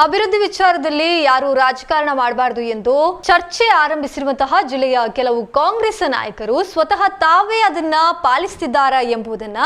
ಅಭಿವೃದ್ಧಿ ವಿಚಾರದಲ್ಲಿ ಯಾರು ರಾಜಕಾರಣ ಮಾಡಬಾರದು ಎಂದು ಚರ್ಚೆ ಆರಂಭಿಸಿರುವಂತಹ ಜಿಲ್ಲೆಯ ಕೆಲವು ಕಾಂಗ್ರೆಸ್ ನಾಯಕರು ಸ್ವತಃ ತಾವೇ ಅದನ್ನ ಪಾಲಿಸುತ್ತಿದ್ದಾರಾ ಎಂಬುದನ್ನ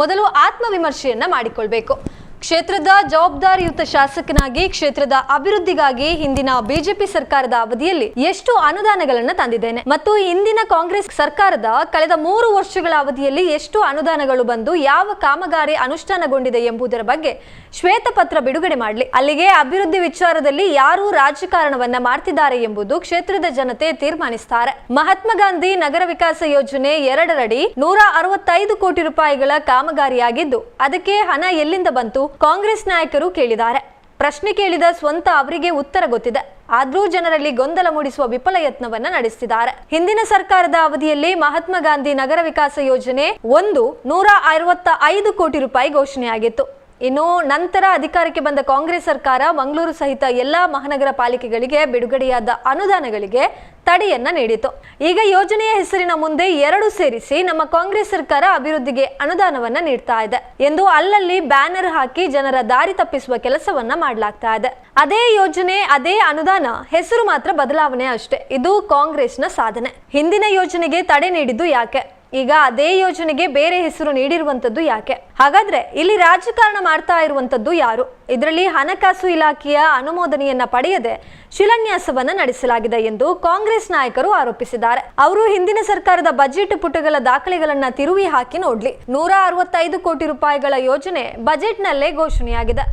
ಮೊದಲು ಆತ್ಮವಿಮರ್ಶೆಯನ್ನ ಮಾಡಿಕೊಳ್ಳಬೇಕು. ಕ್ಷೇತ್ರದ ಜವಾಬ್ದಾರಿಯುತ ಶಾಸಕನಾಗಿ ಕ್ಷೇತ್ರದ ಅಭಿವೃದ್ಧಿಗಾಗಿ ಹಿಂದಿನ ಬಿಜೆಪಿ ಸರ್ಕಾರದ ಅವಧಿಯಲ್ಲಿ ಎಷ್ಟು ಅನುದಾನಗಳನ್ನು ತಂದಿದ್ದೇನೆ ಮತ್ತು ಹಿಂದಿನ ಕಾಂಗ್ರೆಸ್ ಸರ್ಕಾರದ ಕಳೆದ 3 ವರ್ಷಗಳ ಅವಧಿಯಲ್ಲಿ ಎಷ್ಟು ಅನುದಾನಗಳು ಬಂದು ಯಾವ ಕಾಮಗಾರಿ ಅನುಷ್ಠಾನಗೊಂಡಿದೆ ಎಂಬುದರ ಬಗ್ಗೆ ಶ್ವೇತಪತ್ರ ಬಿಡುಗಡೆ ಮಾಡಲಿ. ಅಲ್ಲಿಗೆ ಅಭಿವೃದ್ಧಿ ವಿಚಾರದಲ್ಲಿ ಯಾರು ರಾಜಕಾರಣವನ್ನ ಮಾಡ್ತಿದ್ದಾರೆ ಎಂಬುದು ಕ್ಷೇತ್ರದ ಜನತೆ ತೀರ್ಮಾನಿಸುತ್ತಾರೆ. ಮಹಾತ್ಮ ಗಾಂಧಿ ನಗರ ವಿಕಾಸ ಯೋಜನೆ 2ರಡಿ 165 ಕೋಟಿ ರೂಪಾಯಿಗಳ ಕಾಮಗಾರಿಯಾಗಿದ್ದು ಅದಕ್ಕೆ ಹಣ ಎಲ್ಲಿಂದ ಬಂತು ಕಾಂಗ್ರೆಸ್ ನಾಯಕರು ಕೇಳಿದ್ದಾರೆ. ಪ್ರಶ್ನೆ ಕೇಳಿದ ಸ್ವಂತ ಅವರಿಗೆ ಉತ್ತರ ಗೊತ್ತಿದೆ, ಆದ್ರೂ ಜನರಲ್ಲಿ ಗೊಂದಲ ಮೂಡಿಸುವ ವಿಫಲ ಯತ್ನವನ್ನ ನಡೆಸಿದ್ದಾರೆ. ಹಿಂದಿನ ಸರ್ಕಾರದ ಅವಧಿಯಲ್ಲಿ ಮಹಾತ್ಮ ಗಾಂಧಿ ನಗರ ವಿಕಾಸ ಯೋಜನೆ 165 ಕೋಟಿ ರೂಪಾಯಿ ಘೋಷಣೆಯಾಗಿತ್ತು. ಇನ್ನು ನಂತರ ಅಧಿಕಾರಕ್ಕೆ ಬಂದ ಕಾಂಗ್ರೆಸ್ ಸರ್ಕಾರ ಮಂಗಳೂರು ಸಹಿತ ಎಲ್ಲಾ ಮಹಾನಗರ ಪಾಲಿಕೆಗಳಿಗೆ ಬಿಡುಗಡೆಯಾದ ಅನುದಾನಗಳಿಗೆ ತಡೆಯನ್ನ ನೀಡಿತು. ಈಗ ಯೋಜನೆಯ ಹೆಸರಿನ ಮುಂದೆ 2 ಸೇರಿಸಿ ನಮ್ಮ ಕಾಂಗ್ರೆಸ್ ಸರ್ಕಾರ ಅಭಿವೃದ್ಧಿಗೆ ಅನುದಾನವನ್ನ ನೀಡ್ತಾ ಇದೆ ಎಂದು ಅಲ್ಲಲ್ಲಿ ಬ್ಯಾನರ್ ಹಾಕಿ ಜನರ ದಾರಿ ತಪ್ಪಿಸುವ ಕೆಲಸವನ್ನ ಮಾಡಲಾಗ್ತಾ ಇದೆ. ಅದೇ ಯೋಜನೆ, ಅದೇ ಅನುದಾನ, ಹೆಸರು ಮಾತ್ರ ಬದಲಾವಣೆ ಅಷ್ಟೇ. ಇದು ಕಾಂಗ್ರೆಸ್ನ ಸಾಧನೆ. ಹಿಂದಿನ ಯೋಜನೆಗೆ ತಡೆ ನೀಡಿದ್ದು ಯಾಕೆ? ಈಗ ಅದೇ ಯೋಜನೆಗೆ ಬೇರೆ ಹೆಸರು ನೀಡಿರುವಂತದ್ದು ಯಾಕೆ? ಹಾಗಾದ್ರೆ ಇಲ್ಲಿ ರಾಜಕಾರಣ ಮಾಡ್ತಾ ಇರುವಂತದ್ದು ಯಾರು? ಇದರಲ್ಲಿ ಹಣಕಾಸು ಇಲಾಖೆಯ ಅನುಮೋದನೆಯನ್ನ ಪಡೆಯದೆ ಶಿಲಾನ್ಯಾಸವನ್ನ ನಡೆಸಲಾಗಿದೆ ಎಂದು ಕಾಂಗ್ರೆಸ್ ನಾಯಕರು ಆರೋಪಿಸಿದ್ದಾರೆ. ಅವರು ಹಿಂದಿನ ಸರ್ಕಾರದ ಬಜೆಟ್ ಪುಟಗಳ ದಾಖಲೆಗಳನ್ನ ತಿರುವಿ ಹಾಕಿ ನೋಡ್ಲಿ. 165 ಕೋಟಿ ರೂಪಾಯಿಗಳ ಯೋಜನೆ ಬಜೆಟ್ನಲ್ಲೇ ಘೋಷಣೆಯಾಗಿದೆ.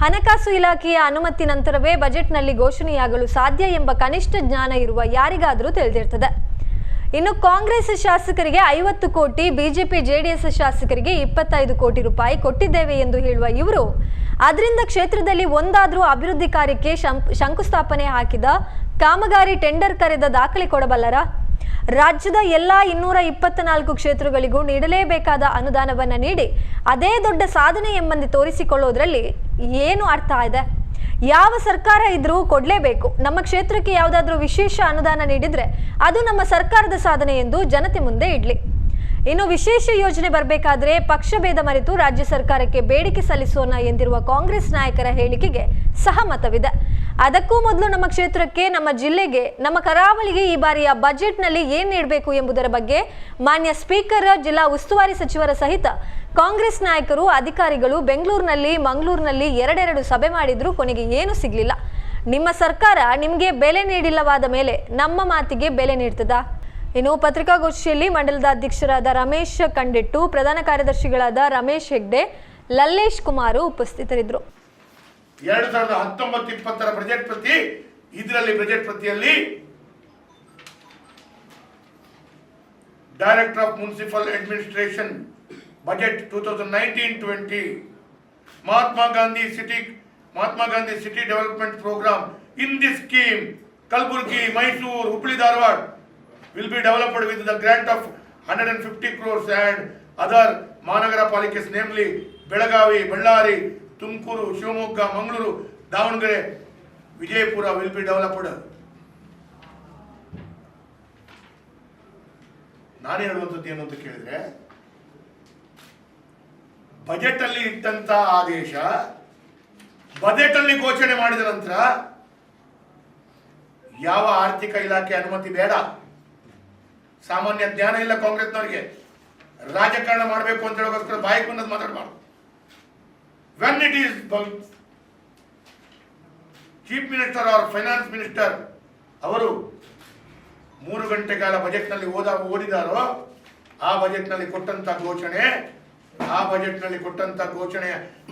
ಹಣಕಾಸು ಇಲಾಖೆಯ ಅನುಮತಿ ನಂತರವೇ ಬಜೆಟ್ನಲ್ಲಿ ಘೋಷಣೆಯಾಗಲು ಸಾಧ್ಯ ಎಂಬ ಕನಿಷ್ಠ ಜ್ಞಾನ ಇರುವ ಯಾರಿಗಾದರೂ ತಿಳಿದಿರ್ತದೆ. ಇನ್ನು ಕಾಂಗ್ರೆಸ್ ಶಾಸಕರಿಗೆ 50 ಕೋಟಿ, ಬಿಜೆಪಿ ಜೆಡಿಎಸ್ ಶಾಸಕರಿಗೆ 25 ಕೋಟಿ ರೂಪಾಯಿ ಕೊಟ್ಟಿದ್ದೇವೆ ಎಂದು ಹೇಳುವ ಇವರು ಅದರಿಂದ ಕ್ಷೇತ್ರದಲ್ಲಿ ಒಂದಾದ್ರೂ ಅಭಿವೃದ್ಧಿ ಕಾರ್ಯಕ್ಕೆ ಶಂಕುಸ್ಥಾಪನೆ ಹಾಕಿದ ಕಾಮಗಾರಿ ಟೆಂಡರ್ ಕರೆದ ದಾಖಲೆ ಕೊಡಬಲ್ಲರ? ರಾಜ್ಯದ ಎಲ್ಲಾ 224 ಕ್ಷೇತ್ರಗಳಿಗೂ ನೀಡಲೇಬೇಕಾದ ಅನುದಾನವನ್ನ ನೀಡಿ ಅದೇ ದೊಡ್ಡ ಸಾಧನೆ ಎಂಬಂತೆ ತೋರಿಸಿಕೊಳ್ಳೋದ್ರಲ್ಲಿ ಏನು ಅರ್ಥ ಇದೆ? ಯಾವ ಸರ್ಕಾರ ಇದ್ರೂ ಕೊಡ್ಲೇಬೇಕು. ನಮ್ಮ ಕ್ಷೇತ್ರಕ್ಕೆ ಯಾವುದಾದ್ರೂ ವಿಶೇಷ ಅನುದಾನ ನೀಡಿದ್ರೆ ಅದು ನಮ್ಮ ಸರ್ಕಾರದ ಸಾಧನೆ ಎಂದು ಜನತೆ ಮುಂದೆ ಇಡ್ಲಿ. ಇನ್ನು ವಿಶೇಷ ಯೋಜನೆ ಬರಬೇಕಾದ್ರೆ ಪಕ್ಷ ಭೇದ ಮರೆತು ರಾಜ್ಯ ಸರ್ಕಾರಕ್ಕೆ ಬೇಡಿಕೆ ಸಲ್ಲಿಸೋಣ ಎಂದಿರುವ ಕಾಂಗ್ರೆಸ್ ನಾಯಕರ ಹೇಳಿಕೆಗೆ ಸಹಮತವಿದೆ. ಅದಕ್ಕೂ ಮೊದಲು ನಮ್ಮ ಕ್ಷೇತ್ರಕ್ಕೆ, ನಮ್ಮ ಜಿಲ್ಲೆಗೆ, ನಮ್ಮ ಕರಾವಳಿಗೆ ಈ ಬಾರಿಯ ಬಜೆಟ್ನಲ್ಲಿ ಏನ್ ನೀಡಬೇಕು ಎಂಬುದರ ಬಗ್ಗೆ ಮಾನ್ಯ ಸ್ಪೀಕರ್, ಜಿಲ್ಲಾ ಉಸ್ತುವಾರಿ ಸಚಿವರ ಸಹಿತ ಕಾಂಗ್ರೆಸ್ ನಾಯಕರು, ಅಧಿಕಾರಿಗಳು ಬೆಂಗಳೂರಿನಲ್ಲಿ, ಮಂಗಳೂರಿನಲ್ಲಿ 2 ಸಭೆ ಮಾಡಿದ್ರು ಕೊನೆಗೆ ಏನು ಸಿಗ್ಲಿಲ್ಲ. ನಿಮ್ಮ ಸರ್ಕಾರ ನಿಮ್ಗೆ ಬೆಲೆ ನೀಡಿಲ್ಲವಾದ ಮೇಲೆ ನಮ್ಮ ಮಾತಿಗೆ ಬೆಲೆ ನೀಡ್ತದಾ? ಇನ್ನು ಪತ್ರಿಕಾಗೋಷ್ಠಿಯಲ್ಲಿ ಮಂಡಲದ ಅಧ್ಯಕ್ಷರಾದ ರಮೇಶ್ ಕಂಡೆಟ್ಟು, ಪ್ರಧಾನ ಕಾರ್ಯದರ್ಶಿಗಳಾದ ರಮೇಶ್ ಹೆಗ್ಡೆ, ಲಲ್ಲೇಶ್ ಕುಮಾರ್ ಉಪಸ್ಥಿತರಿದ್ದರು. 2019-20 ಬಜೆಟ್ ಪ್ರತಿ, ಇದರಲ್ಲಿ ಬಜೆಟ್ ಪ್ರತಿಯಲ್ಲಿ director of municipal administration budget 2019-20 Mahatma Gandhi City Development Program. In this scheme, Kalburgi, Mysore, Hubli, Dharwad will be developed with the grant of 150 crores and other Mahanagara Palikes, namely Belagavi, Ballari, Tumkuru, Shivamogga, Mangaluru, Davangere, Vijaypura will be developed. ನಾನು ಹೇಳುವಂಥದ್ದು ಏನು ಅಂತ ಕೇಳಿದ್ರೆ, budget ಅಲ್ಲಿ ಇಟ್ಟಂತ ಆದೇಶ budget ಅಲ್ಲಿ ಘೋಷಣೆ ಮಾಡಿದ ನಂತರ ಯಾವ ಆರ್ಥಿಕ ಇಲಾಖೆ ಅನುಮತಿ ಬೇಡ. ಸಾಮಾನ್ಯ ಜ್ಞಾನ ಇಲ್ಲ ಕಾಂಗ್ರೆಸ್ನವರಿಗೆ. ರಾಜಕಾರಣ ಮಾಡಬೇಕು ಅಂತ ಹೇಳೋಗೋಸ್ಕರ ಬಾಯಿಗೆ ಬಂದದ್ದು ಮಾತಾಡಬಾರ್ದು. When it is chief minister or finance minister ಅವರು 3 ಗಂಟೆ ಕಾಲ ಬಜೆಟ್ ನಲ್ಲಿ ಓದಿದಾರೋ ಆ ಬಜೆಟ್ ನಲ್ಲಿ ಕೊಟ್ಟಂತ ಘೋಷಣೆಯ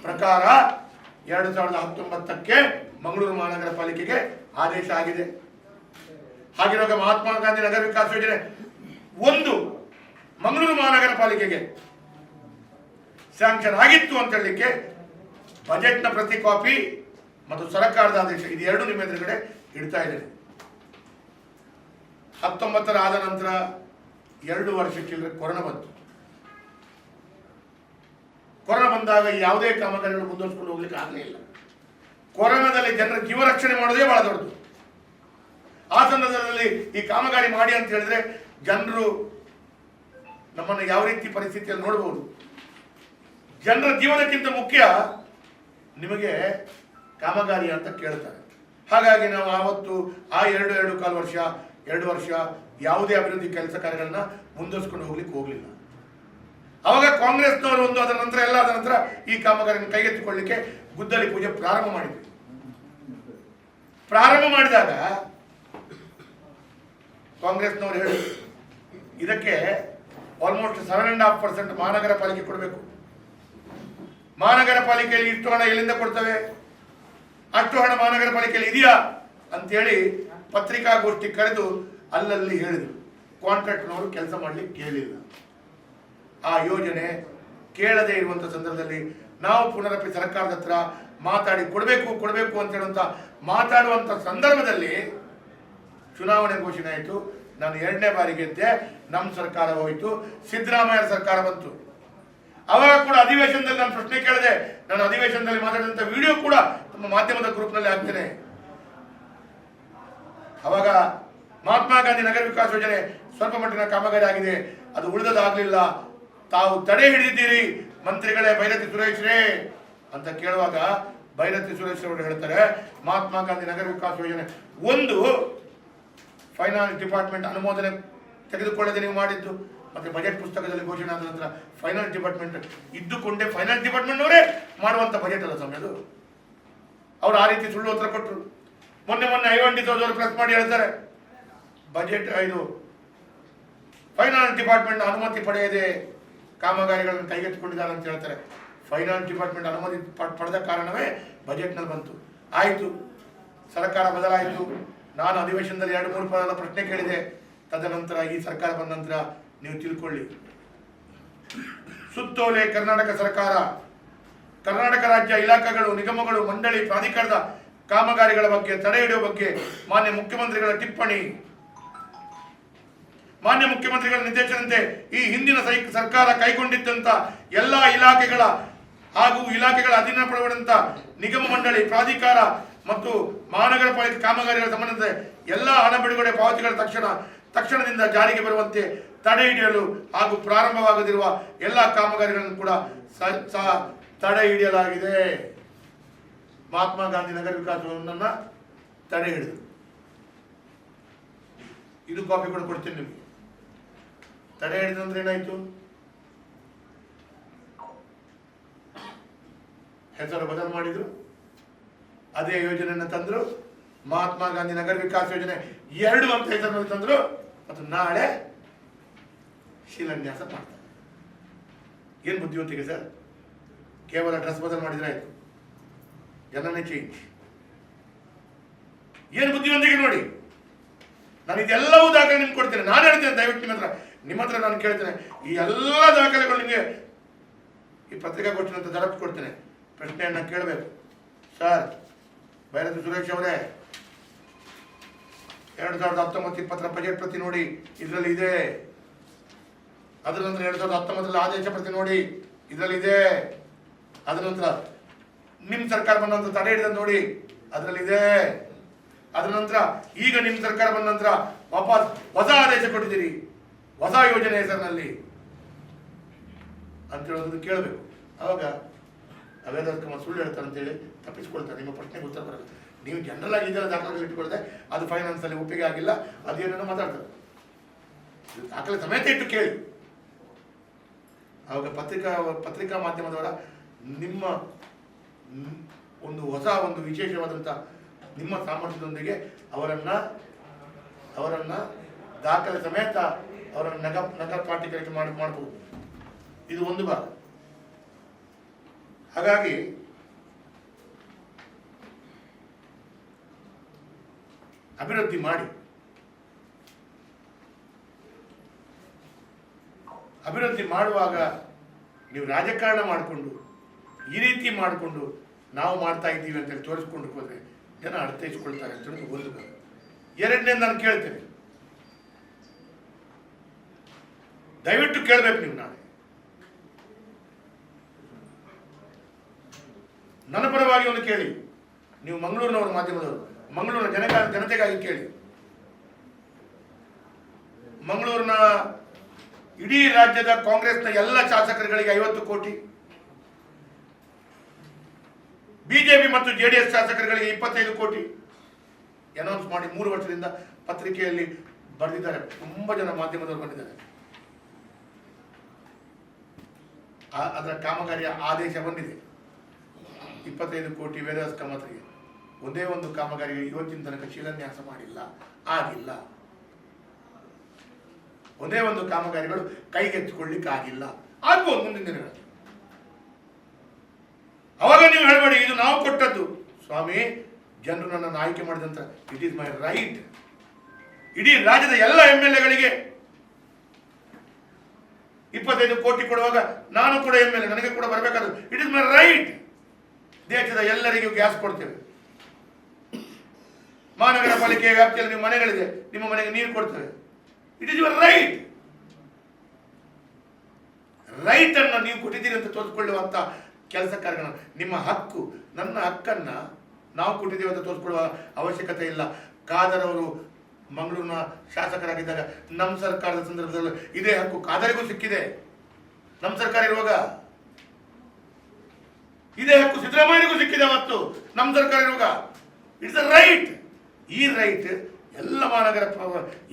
ಪ್ರಕಾರ 2019ಕ್ಕೆ ಮಂಗಳೂರು ಮಹಾನಗರ ಪಾಲಿಕೆಗೆ ಆದೇಶ ಆಗಿದೆ. ಹಾಗಿರುವಾಗ ಮಹಾತ್ಮ ಗಾಂಧಿ ನಗರ ವಿಕಾಸ ಯೋಜನೆ 1 ಮಂಗಳೂರು ಮಹಾನಗರ ಪಾಲಿಕೆಗೆ ಸ್ಯಾಂಕ್ಷನ್ ಆಗಿತ್ತು ಅಂತ ಹೇಳಲಿಕ್ಕೆ ಬಜೆಟ್ನ ಪ್ರತಿ ಕಾಪಿ ಮತ್ತು ಸರ್ಕಾರದ ಆದೇಶ ಇದು 2 ನಿಮ್ಮ ಎದುರುಗಡೆ ಇಡ್ತಾ ಇದ್ದೇನೆ. 19 ಆದ ನಂತರ 2 ವರ್ಷಕ್ಕೆ ಕೊರೋನಾ ಬಂತು. ಕೊರೋನಾ ಬಂದಾಗ ಯಾವುದೇ ಕಾಮಗಾರಿಗಳು ಮುಂದುವರಿಸಿಕೊಂಡು ಹೋಗ್ಲಿಕ್ಕೆ ಆಗಲೇ ಇಲ್ಲ. ಕೊರೋನಾದಲ್ಲಿ ಜನರ ಜೀವ ರಕ್ಷಣೆ ಮಾಡೋದೇ ಬಹಳ ದೊಡ್ಡದು. ಆ ಸಂದರ್ಭದಲ್ಲಿ ಈ ಕಾಮಗಾರಿ ಮಾಡಿ ಅಂತ ಹೇಳಿದ್ರೆ ಜನರು ನಮ್ಮನ್ನು ಯಾವ ರೀತಿ ಪರಿಸ್ಥಿತಿಯಲ್ಲಿ ನೋಡಬಹುದು. ಜನರ ಜೀವನಕ್ಕಿಂತ ಮುಖ್ಯ ನಿಮಗೆ ಕಾಮಗಾರಿ ಅಂತ ಕೇಳ್ತಾರೆ. ಹಾಗಾಗಿ ನಾವು ಆವತ್ತು ಆ 2 ವರ್ಷ ಯಾವುದೇ ಅಭಿವೃದ್ಧಿ ಕೆಲಸ ಕಾರ್ಯಗಳನ್ನ ಮುಂದುವರಿಸ್ಕೊಂಡು ಹೋಗಲಿಲ್ಲ. ಅವಾಗ ಕಾಂಗ್ರೆಸ್ನವರು ಅದರ ನಂತರ ಈ ಕಾಮಗಾರಿಯನ್ನು ಕೈಗೆತ್ತಿಕೊಳ್ಳಲಿಕ್ಕೆ ಗುದ್ದಲಿ ಪೂಜೆ ಪ್ರಾರಂಭ ಮಾಡಿದ್ವಿ. ಪ್ರಾರಂಭ ಮಾಡಿದಾಗ ಕಾಂಗ್ರೆಸ್ನವರು ಹೇಳಿದ್ರು, ಇದಕ್ಕೆ ಆಲ್ಮೋಸ್ಟ್ 7.5% ಮಹಾನಗರ ಪಾಲಿಕೆ ಕೊಡಬೇಕು. ಮಹಾನಗರ ಪಾಲಿಕೆಯಲ್ಲಿ ಇಷ್ಟು ಹಣ ಎಲ್ಲಿಂದ ಕೊಡ್ತವೆ, ಅಷ್ಟು ಹಣ ಮಹಾನಗರ ಪಾಲಿಕೆಯಲ್ಲಿ ಇದೆಯಾ ಅಂತೇಳಿ ಪತ್ರಿಕಾಗೋಷ್ಠಿ ಕರೆದು ಅಲ್ಲಲ್ಲಿ ಹೇಳಿದರು. ಕಾಂಟ್ರಾಕ್ಟ್ನವರು ಕೆಲಸ ಮಾಡಲಿಕ್ಕೆ ಕೇಳಿಲ್ಲ. ಆ ಯೋಜನೆ ಕೇಳದೇ ಇರುವಂಥ ಸಂದರ್ಭದಲ್ಲಿ ನಾವು ಪುನರಪಿ ಸರ್ಕಾರದ ಹತ್ರ ಮಾತಾಡಿ ಕೊಡಬೇಕು ಅಂತ ಹೇಳುವಂಥ ಮಾತಾಡುವಂಥ ಸಂದರ್ಭದಲ್ಲಿ ಚುನಾವಣೆ ಘೋಷಣೆ ಆಯಿತು. ನಾನು 2ನೇ ಬಾರಿ ಗೆದ್ದೆ, ನಮ್ಮ ಸರ್ಕಾರ ಹೋಯಿತು, ಸಿದ್ದರಾಮಯ್ಯ ಸರ್ಕಾರ ಬಂತು. ಅವಾಗ ಕೂಡ ಅಧಿವೇಶನದಲ್ಲಿ ನಾನು ಪ್ರಶ್ನೆ ಕೇಳಿದೆ. ನಾನು ಅಧಿವೇಶನದಲ್ಲಿ ಮಾತಾಡಿದಂಥ ವಿಡಿಯೋ ಕೂಡ ನಮ್ಮ ಮಾಧ್ಯಮದ ಗ್ರೂಪ್ನಲ್ಲಿ ಹಾಕ್ತೇನೆ. ಅವಾಗ ಮಹಾತ್ಮ ಗಾಂಧಿ ನಗರ ವಿಕಾಸ ಯೋಜನೆ ಸ್ವಲ್ಪ ಮಟ್ಟಿನ ಕಾಮಗಾರಿ ಆಗಿದೆ, ಅದು ಉಳಿದದಾಗಲಿಲ್ಲ, ತಾವು ತಡೆ ಹಿಡಿದಿದ್ದೀರಿ ಮಂತ್ರಿಗಳೇ ಭೈರತಿ ಸುರೇಶ್ರೇ ಅಂತ ಕೇಳುವಾಗ ಭೈರತಿ ಸುರೇಶ್ ಅವರು ಹೇಳ್ತಾರೆ, ಮಹಾತ್ಮ ಗಾಂಧಿ ನಗರ ವಿಕಾಸ ಯೋಜನೆ ಒಂದು ಫೈನಾನ್ಸ್ ಡಿಪಾರ್ಟ್ಮೆಂಟ್ ಅನುಮೋದನೆ ತೆಗೆದುಕೊಳ್ಳದೆ ನೀವು ಮಾಡಿದ್ದು, ಮತ್ತೆ ಬಜೆಟ್ ಪುಸ್ತಕದಲ್ಲಿ ಘೋಷಣೆ ಆದ ನಂತರ ಫೈನಾನ್ಸ್ ಡಿಪಾರ್ಟ್ಮೆಂಟ್ ಇದ್ದುಕೊಂಡೇ ಫೈನಾನ್ಸ್ ಡಿಪಾರ್ಟ್ಮೆಂಟ್ ಅವರೇ ಮಾಡುವಂತ ಬಜೆಟ್ ಅಲ್ಲ ಸಮಯದು. ಅವ್ರು ಆ ರೀತಿ ಸುಳ್ಳು ಉತ್ತರ ಕೊಟ್ಟರು. ಮೊನ್ನೆ ಐವಂಡಿ ಅವರು ಪ್ರೆಸ್ ಮಾಡಿ ಹೇಳ್ತಾರೆ, ಬಜೆಟ್ ಇದು ಫೈನಾನ್ಸ್ ಡಿಪಾರ್ಟ್ಮೆಂಟ್ ಅನುಮತಿ ಪಡೆಯದೆ ಕಾಮಗಾರಿಗಳನ್ನು ಕೈಗೆತ್ತಿಕೊಂಡಿದ್ದಾರೆ ಅಂತ ಹೇಳ್ತಾರೆ. ಫೈನಾನ್ಸ್ ಡಿಪಾರ್ಟ್ಮೆಂಟ್ ಅನುಮತಿ ಪಡೆದ ಕಾರಣವೇ ಬಜೆಟ್ನಲ್ಲಿ ಬಂತು. ಆಯಿತು, ಸರ್ಕಾರ ಬದಲಾಯಿತು. ನಾನು ಅಧಿವೇಶನದಲ್ಲಿ 2-3 ಪ್ರಶ್ನೆ ಕೇಳಿದೆ. ತದನಂತರ ಈ ಸರ್ಕಾರ ಬಂದ ನಂತರ ನೀವು ತಿಳ್ಕೊಳ್ಳಿ, ಸುತ್ತೋಲೆ ಕರ್ನಾಟಕ ಸರ್ಕಾರ, ಕರ್ನಾಟಕ ರಾಜ್ಯ ಇಲಾಖೆಗಳು, ನಿಗಮಗಳು, ಮಂಡಳಿ, ಪ್ರಾಧಿಕಾರದ ಕಾಮಗಾರಿಗಳ ಬಗ್ಗೆ ತಡೆ ಹಿಡಿಯುವ ಬಗ್ಗೆ ಮಾನ್ಯ ಮುಖ್ಯಮಂತ್ರಿಗಳ ಟಿಪ್ಪಣಿ, ಮಾನ್ಯ ಮುಖ್ಯಮಂತ್ರಿಗಳ ನಿರ್ದೇಶನದಂತೆ ಈ ಹಿಂದಿನ ಸರ್ಕಾರ ಕೈಗೊಂಡಿದ್ದಂತ ಎಲ್ಲಾ ಇಲಾಖೆಗಳ ಹಾಗೂ ಇಲಾಖೆಗಳ ಅಧೀನ ಪಡೆದಂತ ನಿಗಮ, ಮಂಡಳಿ, ಪ್ರಾಧಿಕಾರ ಮತ್ತು ಮಹಾನಗರ ಪಾಲಿಕೆ ಕಾಮಗಾರಿಗಳ ಸಂಬಂಧಿಸಿದ ಎಲ್ಲಾ ಹಣ ಬಿಡುಗಡೆ ಪಾವತಿಗಳ ತಕ್ಷಣದಿಂದ ಜಾರಿಗೆ ಬರುವಂತೆ ತಡೆ ಹಿಡಿಯಲು ಹಾಗೂ ಪ್ರಾರಂಭವಾಗದಿರುವ ಎಲ್ಲಾ ಕಾಮಗಾರಿಗಳನ್ನು ಕೂಡ ತಡೆ ಹಿಡಿಯಲಾಗಿದೆ. ಮಹಾತ್ಮ ಗಾಂಧಿ ನಗರ ವಿಕಾಸವನ್ನ ತಡೆ ಹಿಡಿದು ಇದು ಕಾಪಿ ಕೂಡ ಕೊಡ್ತೀನಿ ನಿಮಗೆ. ತಡೆ ಹಿಡಿದಂದ್ರೆ ಏನಾಯ್ತು, ಹೆಸರು ಬದಲು ಮಾಡಿದ್ರು, ಅದೇ ಯೋಜನೆಯನ್ನು ತಂದ್ರು, ಮಹಾತ್ಮ ಗಾಂಧಿ ನಗರ ವಿಕಾಸ ಯೋಜನೆ 2 ಅಂತ ಹೆಸರಿನಲ್ಲಿ ತಂದ್ರು, ಮತ್ತು ನಾಳೆ ಶಿಲಾನ್ಯಾಸ ಮಾಡ್ತಾರೆ. ಏನ್ ಬುದ್ಧಿವಂತಿಕೆ ಸರ್? ಕೇವಲ ಡ್ರೆಸ್ ಬದಲು ಮಾಡಿದ್ರೆ ಆಯ್ತು, ಜನನೇ ಚೇಂಜ್. ಏನ್ ಬುದ್ಧಿವಂತಿಕೆ ನೋಡಿ. ನಾನು ಇದೆಲ್ಲವೂ ದಾಖಲೆ ನಿಮ್ಗೆ ಕೊಡ್ತೇನೆ. ನಾನು ಹೇಳ್ತೇನೆ, ದಯವಿಟ್ಟು ನಿಮ್ಮ ಹತ್ರ ನಾನು ಕೇಳ್ತೇನೆ, ಈ ಎಲ್ಲ ದಾಖಲೆಗಳು ನಿಮಗೆ ಈ ಪತ್ರಿಕಾಗೋಷ್ಠಿ ಅಂತ ದರಪ್ ಕೊಡ್ತೇನೆ. ಪ್ರಶ್ನೆಯನ್ನ ಕೇಳಬೇಕು. ಸರ್ ಭೈರತಿ ಸುರೇಶ್ ಅವರೇ, 2019-20 ಬಜೆಟ್ ಪ್ರತಿ ನೋಡಿ, ಇದರಲ್ಲಿ ಇದೆ. ಅದರ ನಂತರ 2019 ಆದೇಶ ಪ್ರತಿ ನೋಡಿ, ಇದರಲ್ಲಿ ಇದೆ. ಅದರ ನಂತರ ನಿಮ್ ಸರ್ಕಾರ ಬಂದ ನಂತರ ತಡೆ ಹಿಡಿದ ನೋಡಿ, ಅದರಲ್ಲಿದೆ. ಅದರ ನಂತರ ಈಗ ನಿಮ್ ಸರ್ಕಾರ ಬಂದ ನಂತರ ವಾಪಸ್ ಹೊಸ ಆದೇಶ ಕೊಟ್ಟಿದ್ದೀರಿ, ಹೊಸ ಯೋಜನೆ ಹೆಸರಿನಲ್ಲಿ ಅಂತ ಹೇಳೋದನ್ನು ಕೇಳಬೇಕು. ಅವಾಗ ಅವೇದಕ್ಕಮ್ಮ ಸುಳ್ಳು ಹೇಳ್ತಾರೆ ಅಂತೇಳಿ ತಪ್ಪಿಸ್ಕೊಳ್ತಾರೆ. ನಿಮ್ಮ ಪ್ರಶ್ನೆಗೆ ಉತ್ತರ ಬರಲ್ಲ. ನೀವು ಜನರಲ್ ಆಗಿ ಇದೆಲ್ಲ ದಾಖಲೆಗಳು ಇಟ್ಟುಕೊಳ್ದೆ, ಅದು ಫೈನಾನ್ಸ್ ಅಲ್ಲಿ ಒಪ್ಪಿಗೆ ಆಗಿಲ್ಲ, ಅದೇನೇನೋ ಮಾತಾಡ್ತಾರೆ. ದಾಖಲೆ ಸಮೇತ ಇಟ್ಟು ಕೇಳಿ. ಅವಾಗ ಪತ್ರಿಕಾ ಮಾಧ್ಯಮದವರ ನಿಮ್ಮ ಹೊಸ ವಿಶೇಷವಾದಂಥ ನಿಮ್ಮ ಸಾಮರ್ಥ್ಯದೊಂದಿಗೆ ಅವರನ್ನ ದಾಖಲೆ ಸಮೇತ ಅವರನ್ನು ನಗರ ಪಾರ್ಟಿಗಳಿಗೆ ಮಾಡಬಹುದು. ಇದು ಒಂದು ಭಾಗ. ಹಾಗಾಗಿ ಅಭಿವೃದ್ಧಿ ಮಾಡಿ, ಅಭಿವೃದ್ಧಿ ಮಾಡುವಾಗ ನೀವು ರಾಜಕಾರಣ ಮಾಡಿಕೊಂಡು ಈ ರೀತಿ ಮಾಡಿಕೊಂಡು ನಾವು ಮಾಡ್ತಾ ಇದ್ದೀವಿ ಅಂತೇಳಿ ತೋರಿಸ್ಕೊಂಡು ಹೋದ್ರೆ ಜನ ಅರ್ಥೈಸ್ಕೊಳ್ತಾರೆ ಅಂತ ಹೇಳಿ ಒಂದು ಭಾಗ. ಎರಡನೇ ನಾನು ಕೇಳ್ತೇನೆ, ದಯವಿಟ್ಟು ಕೇಳಬೇಕು ನೀವು. ನಾಳೆ ನನ್ನ ಪರವಾಗಿ ಒಂದು ಕೇಳಿ, ನೀವು ಮಂಗಳೂರಿನವರು, ಮಾಧ್ಯಮದವರು, ಮಂಗಳೂರಿನ ಜನತೆಗಾಗಿ ಕೇಳಿ. ಮಂಗಳೂರಿನ ಇಡೀ ರಾಜ್ಯದ ಕಾಂಗ್ರೆಸ್ನ ಎಲ್ಲ ಶಾಸಕರುಗಳಿಗೆ 50 ಕೋಟಿ, ಬಿಜೆಪಿ ಮತ್ತು ಜೆಡಿಎಸ್ ಶಾಸಕರಿಗೆ 25 ಕೋಟಿ ಅನೌನ್ಸ್ ಮಾಡಿ 3 ವರ್ಷದಿಂದ ಪತ್ರಿಕೆಯಲ್ಲಿ ಬರೆದಿದ್ದಾರೆ. ತುಂಬಾ ಜನ ಮಾಧ್ಯಮದವರು ಬಂದಿದ್ದಾರೆ. ಅದರ ಕಾಮಗಾರಿಯ ಆದೇಶ ಬಂದಿದೆ. 25 ಕೋಟಿ ವೇದವ್ಯಾಸ ಕಾಮಗಾರಿಗೆ ಒಂದೇ ಒಂದು ಕಾಮಗಾರಿಗೆ ಇವತ್ತಿನ ತನಕ ಶಿಲಾನ್ಯಾಸ ಮಾಡಿಲ್ಲ, ಆಗಿಲ್ಲ. ಒಂದೇ ಒಂದು ಕಾಮಗಾರಿಗಳು ಕೈಗೆತ್ತಿಕೊಳ್ಳಿಕ್ಕೆ ಆಗಿಲ್ಲ. ಆಗ್ಬೋದು ಮುಂದಿನ ದಿನಗಳಲ್ಲಿ. ಅವಾಗ ನೀವು ಹೇಳಬೇಡಿ ಇದು ನಾವು ಕೊಟ್ಟದ್ದು. ಸ್ವಾಮಿ, ಜನರು ನನ್ನನ್ನು ಆಯ್ಕೆ ಮಾಡಿದಂತ ಇಟ್ ಈಸ್ ಮೈ ರೈಟ್. ಇಡೀ ರಾಜ್ಯದ ಎಲ್ಲ MLAಗಳಿಗೆ 25 ಕೋಟಿ ಕೊಡುವಾಗ ನಾನು ಕೂಡ MLA, ನನಗೆ ಕೂಡ ಬರಬೇಕಾದ್ರು. It is my right. ದೇಶದ ಎಲ್ಲರಿಗೂ ಗ್ಯಾಸ್ ಕೊಡ್ತೇವೆ. ಮಹಾನಗರ ಪಾಲಿಕೆ ವ್ಯಾಪ್ತಿಯಲ್ಲಿ ನಿಮ್ಮ ಮನೆಗಳಿದೆ, ನಿಮ್ಮ ಮನೆಗೆ ನೀರು ಕೊಡ್ತೇವೆ. It is your right. Right ಅನ್ನು ನೀವು ಕೊಟ್ಟಿದ್ದೀರಿ ಅಂತ ತೋರಿಸ್ಕೊಳ್ಳುವಂತ ಕೆಲಸ ಕಾರ್ಯಗಳು ನಿಮ್ಮ ಹಕ್ಕು. ನನ್ನ ಹಕ್ಕನ್ನ ನಾವು ಕೊಟ್ಟಿದ್ದೇವೆ ಅಂತ ತೋರಿಸ್ಕೊಳ್ಳುವ ಅವಶ್ಯಕತೆ ಇಲ್ಲ. ಖಾದರ್ ಅವರು ಮಂಗಳೂರಿನ ಶಾಸಕರಾಗಿದ್ದಾಗ ನಮ್ಮ ಸರ್ಕಾರದ ಸಂದರ್ಭದಲ್ಲಿ ಇದೇ ಹಕ್ಕು ಖಾದರಿಗೂ ಸಿಕ್ಕಿದೆ. ನಮ್ಮ ಸರ್ಕಾರ ಇರುವಾಗ ಇದೇ ಹಕ್ಕು ಸಿದ್ದರಾಮಯ್ಯನಿಗೂ ಸಿಕ್ಕಿದೆ. ಮತ್ತು ನಮ್ಮ ಸರ್ಕಾರ ಇರುವಾಗ ಇಟ್ಸ್ ಅ ರೈಟ್. ಈ ರೈಟ್ ಎಲ್ಲ ಮಹಾನಗರ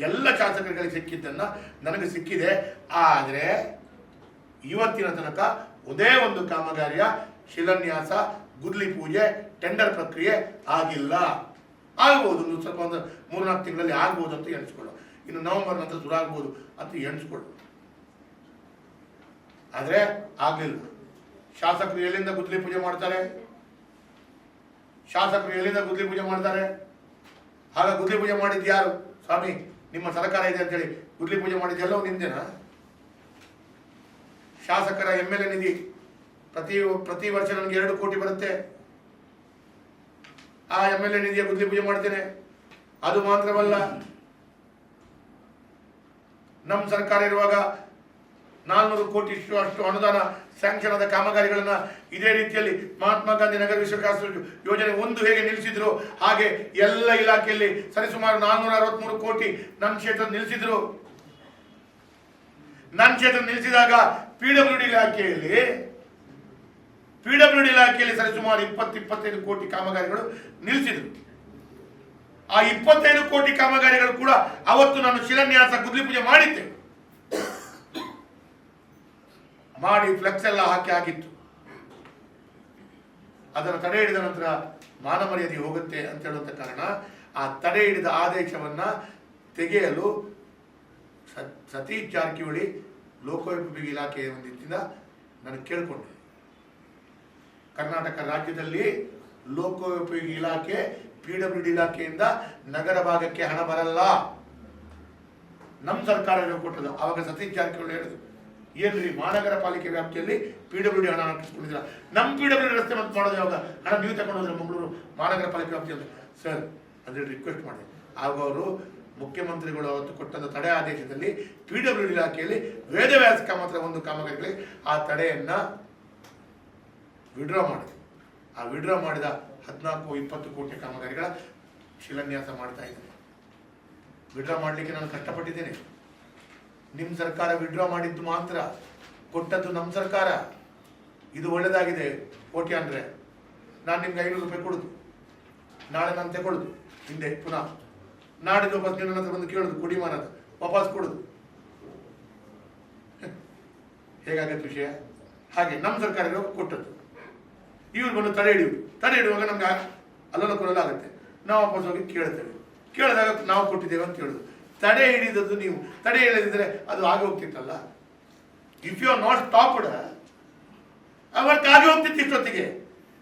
ಎಲ್ಲ ಶಾಸಕರುಗಳಿಗೆ ಸಿಕ್ಕಿದ್ದನ್ನ ನನಗೆ ಸಿಕ್ಕಿದೆ. ಆದರೆ ಇವತ್ತಿನ ತನಕ ಒಂದೇ ಒಂದು ಕಾಮಗಾರಿಯ ಶಿಲಾನ್ಯಾಸ, ಗುದ್ಲಿ ಪೂಜೆ, ಟೆಂಡರ್ ಪ್ರಕ್ರಿಯೆ ಆಗಿಲ್ಲ. ಆಗ್ಬೋದು, ಸ್ವಲ್ಪ ಒಂದು 3-4 ತಿಂಗಳಲ್ಲಿ ಆಗ್ಬೋದು ಅಂತ ಎಣಿಸ್ಕೊಳ್ಳೋ. ಇನ್ನು ನವೆಂಬರ್ ನಂತರ ಶುರು ಆಗ್ಬೋದು ಅಂತ ಎಣಿಸ್ಕೊಳ್ಳೋ. ಆದರೆ ಆಗ್ಲಿಲ್ಲ. ಶಾಸಕರು ಎಲ್ಲಿಂದ ಗುದ್ಲಿ ಪೂಜೆ ಮಾಡ್ತಾರೆ? ಶಾಸಕರು ಎಲ್ಲಿಂದ ಗುದ್ಲಿ ಪೂಜೆ ಮಾಡ್ತಾರೆ? ಆಗ ಗುದ್ಲಿ ಪೂಜೆ ಮಾಡಿದ್ದು ಯಾರು? ಸ್ವಾಮಿ, ನಿಮ್ಮ ಸರ್ಕಾರ ಇದೆ ಅಂತೇಳಿ ಗುದ್ಲಿ ಪೂಜೆ ಮಾಡಿದ್ದು ಎಲ್ಲವೂ ನಿಮ್ದೇನಾ? ಶಾಸಕರ MLA ನಿಧಿ ಪ್ರತಿ ವರ್ಷ ನನಗೆ 2 ಕೋಟಿ ಬರುತ್ತೆ. ಆ MLA ನಿಧಿಯ ಗುದ್ಲಿ ಪೂಜೆ ಮಾಡ್ತೇನೆ. ಅದು ಮಾತ್ರವಲ್ಲ, ನಮ್ಮ ಸರ್ಕಾರ ಇರುವಾಗ 400 ಕೋಟಿ ಅಷ್ಟು ಅನುದಾನ ಸ್ಯಾಂಕ್ಷನ್ ಆದ ಕಾಮಗಾರಿಗಳನ್ನ ಇದೇ ರೀತಿಯಲ್ಲಿ ಮಹಾತ್ಮ ಗಾಂಧಿ ನಗರ ವಿಕಾಸ ಯೋಜನೆ 1 ಹೇಗೆ ನಿಲ್ಲಿಸಿದ್ರು ಹಾಗೆ ಎಲ್ಲ ಇಲಾಖೆಯಲ್ಲಿ ಸರಿಸುಮಾರು 463 ಕೋಟಿ ನನ್ನ ಕ್ಷೇತ್ರ ನಿಲ್ಲಿಸಿದ್ರು. ನನ್ನ ಕ್ಷೇತ್ರ ನಿಲ್ಲಿಸಿದಾಗ PWD ಇಲಾಖೆಯಲ್ಲಿ ಸರಿಸುಮಾರು 20-25 ಕೋಟಿ ಕಾಮಗಾರಿಗಳು ನಿಲ್ಲಿಸಿದ್ರು. ಆ 25 ಕೋಟಿ ಕಾಮಗಾರಿಗಳು ಕೂಡ ಅವತ್ತು ನಾನು ಶಿಲಾನ್ಯಾಸ, ಗುದ್ಲಿ ಪೂಜೆ ಮಾಡಿದ್ದೆ. ಮಾಡಿ ಫ್ಲೆಕ್ಸ್ ಎಲ್ಲ ಹಾಕಿ ಆಗಿತ್ತು. ಅದನ್ನು ತಡೆ ಹಿಡಿದ ನಂತರ ಮಾನ ಮರ್ಯಾದೆ ಹೋಗುತ್ತೆ ಅಂತ ಹೇಳುವಂತ ಕಾರಣ ಆ ತಡೆ ಹಿಡಿದ ಆದೇಶವನ್ನ ತೆಗೆಯಲು ಸತೀಶ್ ಜಾರಕಿಹೊಳಿ ಲೋಕೋಪಯೋಗಿ ಇಲಾಖೆಯ ಒಂದಿತ್ತಿಂದ ನಾನು ಕೇಳಿಕೊಂಡೆ. ಕರ್ನಾಟಕ ರಾಜ್ಯದಲ್ಲಿ ಲೋಕೋಪಯೋಗಿ ಇಲಾಖೆ PWD ಇಲಾಖೆಯಿಂದ ನಗರ ಭಾಗಕ್ಕೆ ಹಣ ಬರಲ್ಲ, ನಮ್ಮ ಸರ್ಕಾರ ಕೊಟ್ಟದ್ದು. ಆವಾಗ ಸತೀಶ್ ಜಾರಕಿಹೊಳಿ ಹೇಳಿದ್ರು, ಏನ್ರಿ ಮಹಾನಗರ ಪಾಲಿಕೆ ವ್ಯಾಪ್ತಿಯಲ್ಲಿ PWD ಹಣ ಹಾಕಿಸ್ಕೊಂಡಿದ್ದೀರಾ, ನಮ್ಮ PWD ರಸ್ತೆ ಮತ್ತೆ ಮಾಡೋದು ಯಾವಾಗ? ಹಣ ನೀವು ತಗೊಂಡೋದ್ರೆ ಮಂಗಳೂರು ಮಹಾನಗರ ಪಾಲಿಕೆ ವ್ಯಾಪ್ತಿಯಲ್ಲಿ ಸರ್ ಅಂದ್ರೆ ರಿಕ್ವೆಸ್ಟ್ ಮಾಡಿ. ಆಗ ಅವರು ಮುಖ್ಯಮಂತ್ರಿಗಳು ಅವತ್ತು ಕೊಟ್ಟಂತ ತಡೆ ಆದೇಶದಲ್ಲಿ PWD ಇಲಾಖೆಯಲ್ಲಿ ವೇದವ್ಯಾಸ ಮಾತ್ರ ಒಂದು ಕಾಮಗಾರಿಗಳಿಗೆ ಆ ತಡೆಯನ್ನ ವಿಡ್ರಾ ಮಾಡಿದೆ. ಆ ವಿಡ್ರಾ ಮಾಡಿದ 14-20 ಕೋಟಿ ಕಾಮಗಾರಿಗಳ ಶಿಲಾನ್ಯಾಸ ಮಾಡ್ತಾ ಇದ್ದೇನೆ. ವಿಡ್ರಾ ಮಾಡಲಿಕ್ಕೆ ನಾನು ಕಷ್ಟಪಟ್ಟಿದ್ದೇನೆ. ನಿಮ್ಮ ಸರ್ಕಾರ ವಿಡ್ರಾ ಮಾಡಿದ್ದು ಮಾತ್ರ, ಕೊಟ್ಟದ್ದು ನಮ್ಮ ಸರ್ಕಾರ. ಇದು ಒಳ್ಳೆದಾಗಿದೆ ಕೋಟಿ ಅಂದ್ರೆ ನಾನು ನಿಮ್ಗೆ 500 ರೂಪಾಯಿ ಕೊಡುದು, ನಾಳೆ ನಾನು ತಗೊಳ್ಳುದು, ಹಿಂದೆ ಪುನಃ ನಾಡಿದ್ದು ವಾಪಸ್ ನಿಮ್ಮ ಹತ್ರ ಬಂದು ಕೇಳುದು, ಕುಡಿಮಾನ ವಾಪಸ್ ಕೊಡುದು. ಹೇಗಾಗತ್ತೆ ವಿಷಯ? ಹಾಗೆ ನಮ್ಮ ಸರ್ಕಾರ ಕೊಟ್ಟದ್ದು ಇವ್ರು ಬಂದು ತಡೆ ಹಿಡಿಯುವಾಗ ನಮ್ಗೆ ಅಲ್ಲೋಲ ಕೊಡಲು ಆಗುತ್ತೆ. ನಾವು ವಾಪಸ್ ಹೋಗಿ ಕೇಳ್ತೇವೆ. ಕೇಳಿದಾಗ ನಾವು ಕೊಟ್ಟಿದ್ದೇವೆ ಅಂತ ಹೇಳುದು. ತಡೆ ಹಿಡಿದದ್ದು ನೀವು. ತಡೆ ಹಿಡಿದಿದ್ರೆ ಅದು ಆಗಿ ಹೋಗ್ತಿತ್ತಲ್ಲ. If you are not stopped, ಅವತ್ತು ಆಗಿ ಹೋಗ್ತಿತ್ತು. ಇಷ್ಟೊತ್ತಿಗೆ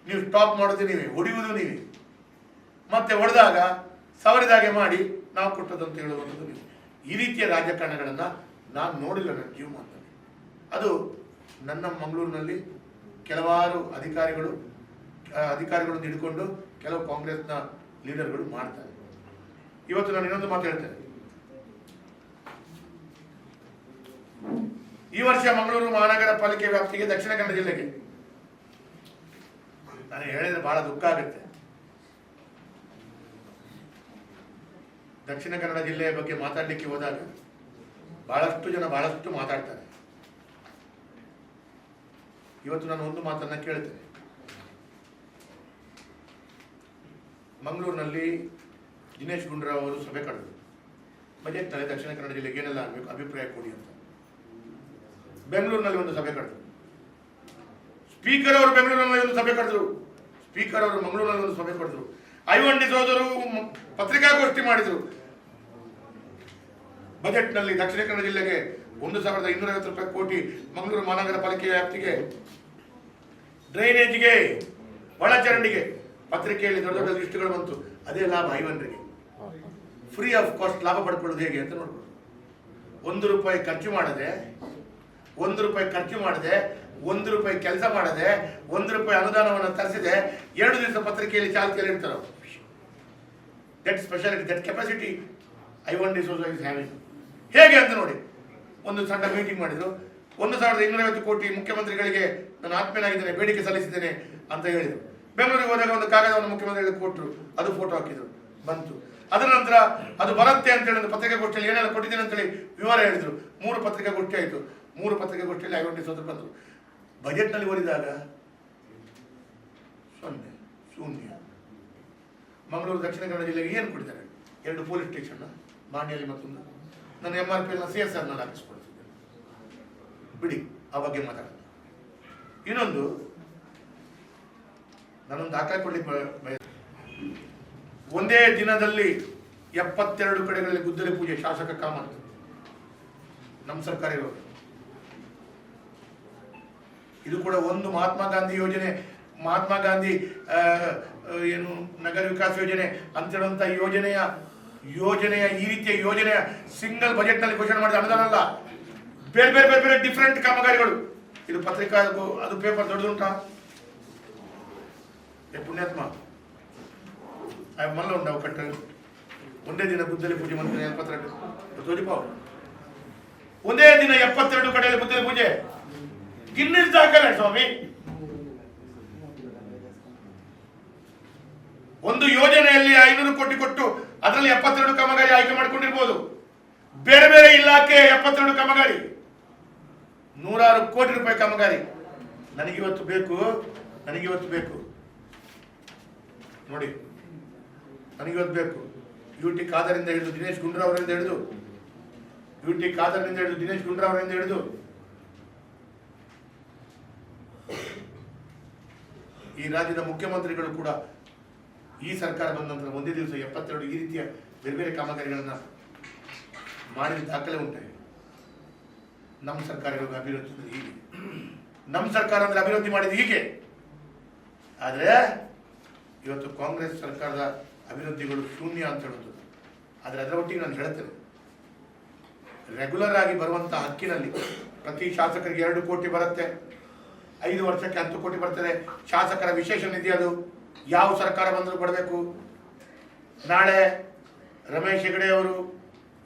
ನೀವು ಸ್ಟಾಪ್ ಮಾಡೋದು ನೀವೇ, ಹೊಡೆಯುವುದು ನೀವೇ, ಮತ್ತೆ ಹೊಡೆದಾಗ ಸವರಿದಾಗೆ ಮಾಡಿ ನಾವು ಕೊಟ್ಟದ್ದು ಅಂತ ಹೇಳುವಂಥದ್ದು ನೀವು. ಈ ರೀತಿಯ ರಾಜಕಾರಣಗಳನ್ನ ನಾನು ನೋಡಿಲ್ಲ ನನ್ನ ಜೀವಮಾನದಲ್ಲಿ. ಅದು ನನ್ನ ಮಂಗಳೂರಿನಲ್ಲಿ ಕೆಲವಾರು ಅಧಿಕಾರಿಗಳನ್ನು ಹಿಡ್ಕೊಂಡು ಕೆಲವು ಕಾಂಗ್ರೆಸ್ನ ಲೀಡರ್ಗಳು ಮಾಡ್ತಾರೆ. ಇವತ್ತು ನಾನು ಇನ್ನೊಂದು ಮಾತು ಹೇಳ್ತೇನೆ. ಈ ವರ್ಷ ಮಂಗಳೂರು ಮಹಾನಗರ ಪಾಲಿಕೆ ವ್ಯಾಪ್ತಿಗೆ ದಕ್ಷಿಣ ಕನ್ನಡ ಜಿಲ್ಲೆಗೆ ನಾನು ಹೇಳಿದ್ರೆ ಬಹಳ ದುಃಖ ಆಗುತ್ತೆ. ದಕ್ಷಿಣ ಕನ್ನಡ ಜಿಲ್ಲೆಯ ಬಗ್ಗೆ ಮಾತಾಡಲಿಕ್ಕೆ ಹೋದಾಗ ಬಹಳಷ್ಟು ಜನ ಬಹಳಷ್ಟು ಮಾತಾಡ್ತಾರೆ. ಇವತ್ತು ನಾನು ಒಂದು ಮಾತನ್ನ ಕೇಳ್ತೇನೆ. ಮಂಗಳೂರಿನಲ್ಲಿ ದಿನೇಶ್ ಗುಂಡೂರಾವ್ ಅವರು ಸಭೆ ಕರೆದರು. ಬಜೆಟ್ನಲ್ಲಿ ದಕ್ಷಿಣ ಕನ್ನಡ ಜಿಲ್ಲೆಗೆ ಏನೆಲ್ಲ ಆಗಬೇಕು ಅಭಿಪ್ರಾಯ ಕೊಡಿ ಅಂತ. ಬೆಂಗಳೂರಿನಲ್ಲಿ ಒಂದು ಸಭೆ ಕರೆದರು. ಸ್ಪೀಕರ್ ಅವರು ಬೆಂಗಳೂರಿನಲ್ಲಿ ಒಂದು ಸಭೆ ಕರೆದರು. ಸ್ಪೀಕರ್ ಅವರು ಮಂಗಳೂರಿನಲ್ಲಿ ಒಂದು ಸಭೆ ಕರೆದರು. ಐವನ್ ಡಿಸೋದರು ಪತ್ರಿಕಾಗೋಷ್ಠಿ ಮಾಡಿದರು. ಬಜೆಟ್ನಲ್ಲಿ ದಕ್ಷಿಣ ಕನ್ನಡ ಜಿಲ್ಲೆಗೆ 1,250 ರೂಪಾಯಿ ಕೋಟಿ ಮಂಗಳೂರು ಮಹಾನಗರ ಪಾಲಿಕೆಯ ವ್ಯಾಪ್ತಿಗೆ ಡ್ರೈನೇಜ್ಗೆ ಒಳಚರಂಡಿಗೆ ಪತ್ರಿಕೆಯಲ್ಲಿ ದೊಡ್ಡ ದೊಡ್ಡ ಲಿಸ್ಟ್ಗಳು ಬಂತು. ಅದೇ ಲಾಭ ಐವನ್ರಿಗೆ. ಫ್ರೀ ಆಫ್ ಕಾಸ್ಟ್ ಲಾಭ ಪಡ್ಕೊಳ್ಳೋದು ಹೇಗೆ ಅಂತ ನೋಡ್ಬೋದು. 1 ರೂಪಾಯಿ ಖರ್ಚು ಮಾಡದೆ 1 ರೂಪಾಯಿ ಕೆಲಸ ಮಾಡದೆ 1 ರೂಪಾಯಿ ಅನುದಾನವನ್ನು ತರಿಸಿದೆ 2 ದಿವಸ ಪತ್ರಿಕೆಯಲ್ಲಿ ಚಾಲ್ತಿಯಲ್ಲಿ ಇರ್ತಾರೆ. That speciality, that capacity Ivan D'Souza is having. ಹೇಗೆ ಅಂತ ನೋಡಿ. ಒಂದು ಸಣ್ಣ ಮೀಟಿಂಗ್ ಮಾಡಿದ್ರು. 1,250 ಕೋಟಿ ಮುಖ್ಯಮಂತ್ರಿಗಳಿಗೆ ನಾನು ಆತ್ಮೀಯನಾಗಿದ್ದೇನೆ, ಬೇಡಿಕೆ ಸಲ್ಲಿಸಿದ್ದೇನೆ ಅಂತ ಹೇಳಿದರು. ಬೆಂಗಳೂರಿಗೆ ಹೋದಾಗ ಒಂದು ಕಾಗದವನ್ನು ಮುಖ್ಯಮಂತ್ರಿಗಳಿಗೆ ಕೊಟ್ಟರು. ಅದು ಫೋಟೋ ಹಾಕಿದ್ರು, ಬಂತು. ಅದರ ನಂತರ ಅದು ಬರುತ್ತೆ ಅಂತೇಳಿ ಒಂದು ಪತ್ರಿಕಾಗೋಷ್ಠಿಯಲ್ಲಿ ಏನೆಲ್ಲ ಕೊಟ್ಟಿದ್ದೇನೆ ಅಂತೇಳಿ ವಿವರ ಹೇಳಿದರು. 3 ಪತ್ರಿಕಾಗೋಷ್ಠಿ ಆಯಿತು. 3 ಪತ್ರಿಕಾಗೋಷ್ಠಿಯಲ್ಲಿ ಐವನ್ ಡಿಸೋಜಾ ಬಂದರು. ಬಜೆಟ್ನಲ್ಲಿ ಓದಿದಾಗ 0 ಶೂನ್ಯ. ಮಂಗಳೂರು ದಕ್ಷಿಣ ಕನ್ನಡ ಜಿಲ್ಲೆಗೆ ಏನು ಕೊಟ್ಟಿದ್ದಾರೆ? 2 ಪೊಲೀಸ್ ಸ್ಟೇಷನ್, ಬಾಣಿಯಲ್ಲಿ ಮತ್ತೊಂದು. ನಾನು MRP CSR ನಲ್ಲಿ ಹಾಕಿಸ್ಕೊಳ್ತಿದ್ದೆ. ಬಿಡಿ, ಆ ಬಗ್ಗೆ ಮಾತಾಡೋಣ. ಇನ್ನೊಂದು ನಾನೊಂದು ದಾಖಲೆ ಕೊಡ್ಲಿಕ್ಕೆ ಒಂದೇ ದಿನದಲ್ಲಿ 72 ಕಡೆಗಳಲ್ಲಿ ಗುದ್ದಲಿ ಪೂಜೆ. ಶಾಸಕ ಕಾಮತ್, ನಮ್ಮ ಸರ್ಕಾರ ಇರೋದು. ಇದು ಕೂಡ ಒಂದು ಮಹಾತ್ಮ ಗಾಂಧಿ ಯೋಜನೆ, ಮಹಾತ್ಮ ಗಾಂಧಿ ಏನು ನಗರ ವಿಕಾಸ ಯೋಜನೆ ಅಂತೇಳುವಂತ ಯೋಜನೆಯ ಈ ರೀತಿಯ ಯೋಜನೆಯ ಸಿಂಗಲ್ ಬಜೆಟ್ ನಲ್ಲಿ ಘೋಷಣೆ ಮಾಡಿದ ಅನುದಾನ ಅಲ್ಲ. ಬೇರೆ ಬೇರೆ ಬೇರೆ ಬೇರೆ ಡಿಫರೆಂಟ್ ಕಾಮಗಾರಿಗಳು. ಇದು ಪತ್ರಿಕಾ, ಅದು ಪೇಪರ್ ದೊಡ್ಡದುಂಟಾ? ಪುಣ್ಯಾತ್ಮ ಮಲ್ಲ ಉಂಟು. ಅವು ಕಟ್ಟ ಒಂದೇ ದಿನ ಗುದ್ದಲಿ ಪೂಜೆ ಮಾಡ್ತಾರೆ 72 ತೋರಿಪಾವು. ಒಂದೇ ದಿನ 72 ಕಡೆಯಲ್ಲಿ ಗುದ್ದಲಿ ಪೂಜೆ. ಗಿನ್ನಿಸ್ ದಾಖಲೆ ಸ್ವಾಮಿ. ಒಂದು ಯೋಜನೆಯಲ್ಲಿ 500 ಕೋಟಿ ಕೊಟ್ಟು ಅದರಲ್ಲಿ 72 ಕಾಮಗಾರಿ ಆಯ್ಕೆ ಮಾಡಿಕೊಂಡಿರ್ಬೋದು. ಬೇರೆ ಬೇರೆ ಇಲಾಖೆ 72 ಕಾಮಗಾರಿ, 100 ಕೋಟಿ ರೂಪಾಯಿ ಕಾಮಗಾರಿ. ನನಗಿವತ್ತು ಬೇಕು ನೋಡಿ. ನನಗಿವತ್ತು ಬೇಕು. UT ಖಾದರಿಂದ ಹಿಡಿದು ದಿನೇಶ್ ಗುಂಡೂರಾವ್ ಅವರಿಂದ ಹಿಡಿದು ಈ ರಾಜ್ಯದ ಮುಖ್ಯಮಂತ್ರಿಗಳು ಕೂಡ ಈ ಸರ್ಕಾರ ಬಂದ ನಂತರ ಒಂದೇ ದಿವಸ 72 ಈ ರೀತಿಯ ಬೇರೆ ಬೇರೆ ಕಾಮಗಾರಿಗಳನ್ನ ಮಾಡಿದ ದಾಖಲೆ ಉಂಟಾಗಿದೆ. ನಮ್ಮ ಸರ್ಕಾರ ಅಭಿವೃದ್ಧಿ ಹೀಗೆ, ನಮ್ಮ ಸರ್ಕಾರ ಅಂದ್ರೆ ಅಭಿವೃದ್ಧಿ ಮಾಡಿದ ಹೀಗೆ. ಆದರೆ ಇವತ್ತು ಕಾಂಗ್ರೆಸ್ ಸರ್ಕಾರದ ಅಭಿವೃದ್ಧಿಗಳು ಶೂನ್ಯ ಅಂತ ಹೇಳುವುದು. ಆದರೆ ಅದರ ಒಟ್ಟಿಗೆ ನಾನು ಹೇಳ್ತೇನೆ, ರೆಗ್ಯುಲರ್ ಆಗಿ ಬರುವಂತಹ ಹಕ್ಕಿನಲ್ಲಿ ಪ್ರತಿ ಶಾಸಕರಿಗೆ 2 ಕೋಟಿ ಬರುತ್ತೆ. 5 ವರ್ಷಕ್ಕೆ 10 ಕೋಟಿ ಬರ್ತದೆ. ಶಾಸಕರ ವಿಶೇಷ ನಿಧಿ, ಅದು ಯಾವ ಸರ್ಕಾರ ಬಂದರೂ ಕೊಡಬೇಕು. ನಾಳೆ ರಮೇಶ್ ಹೆಗಡೆ ಅವರು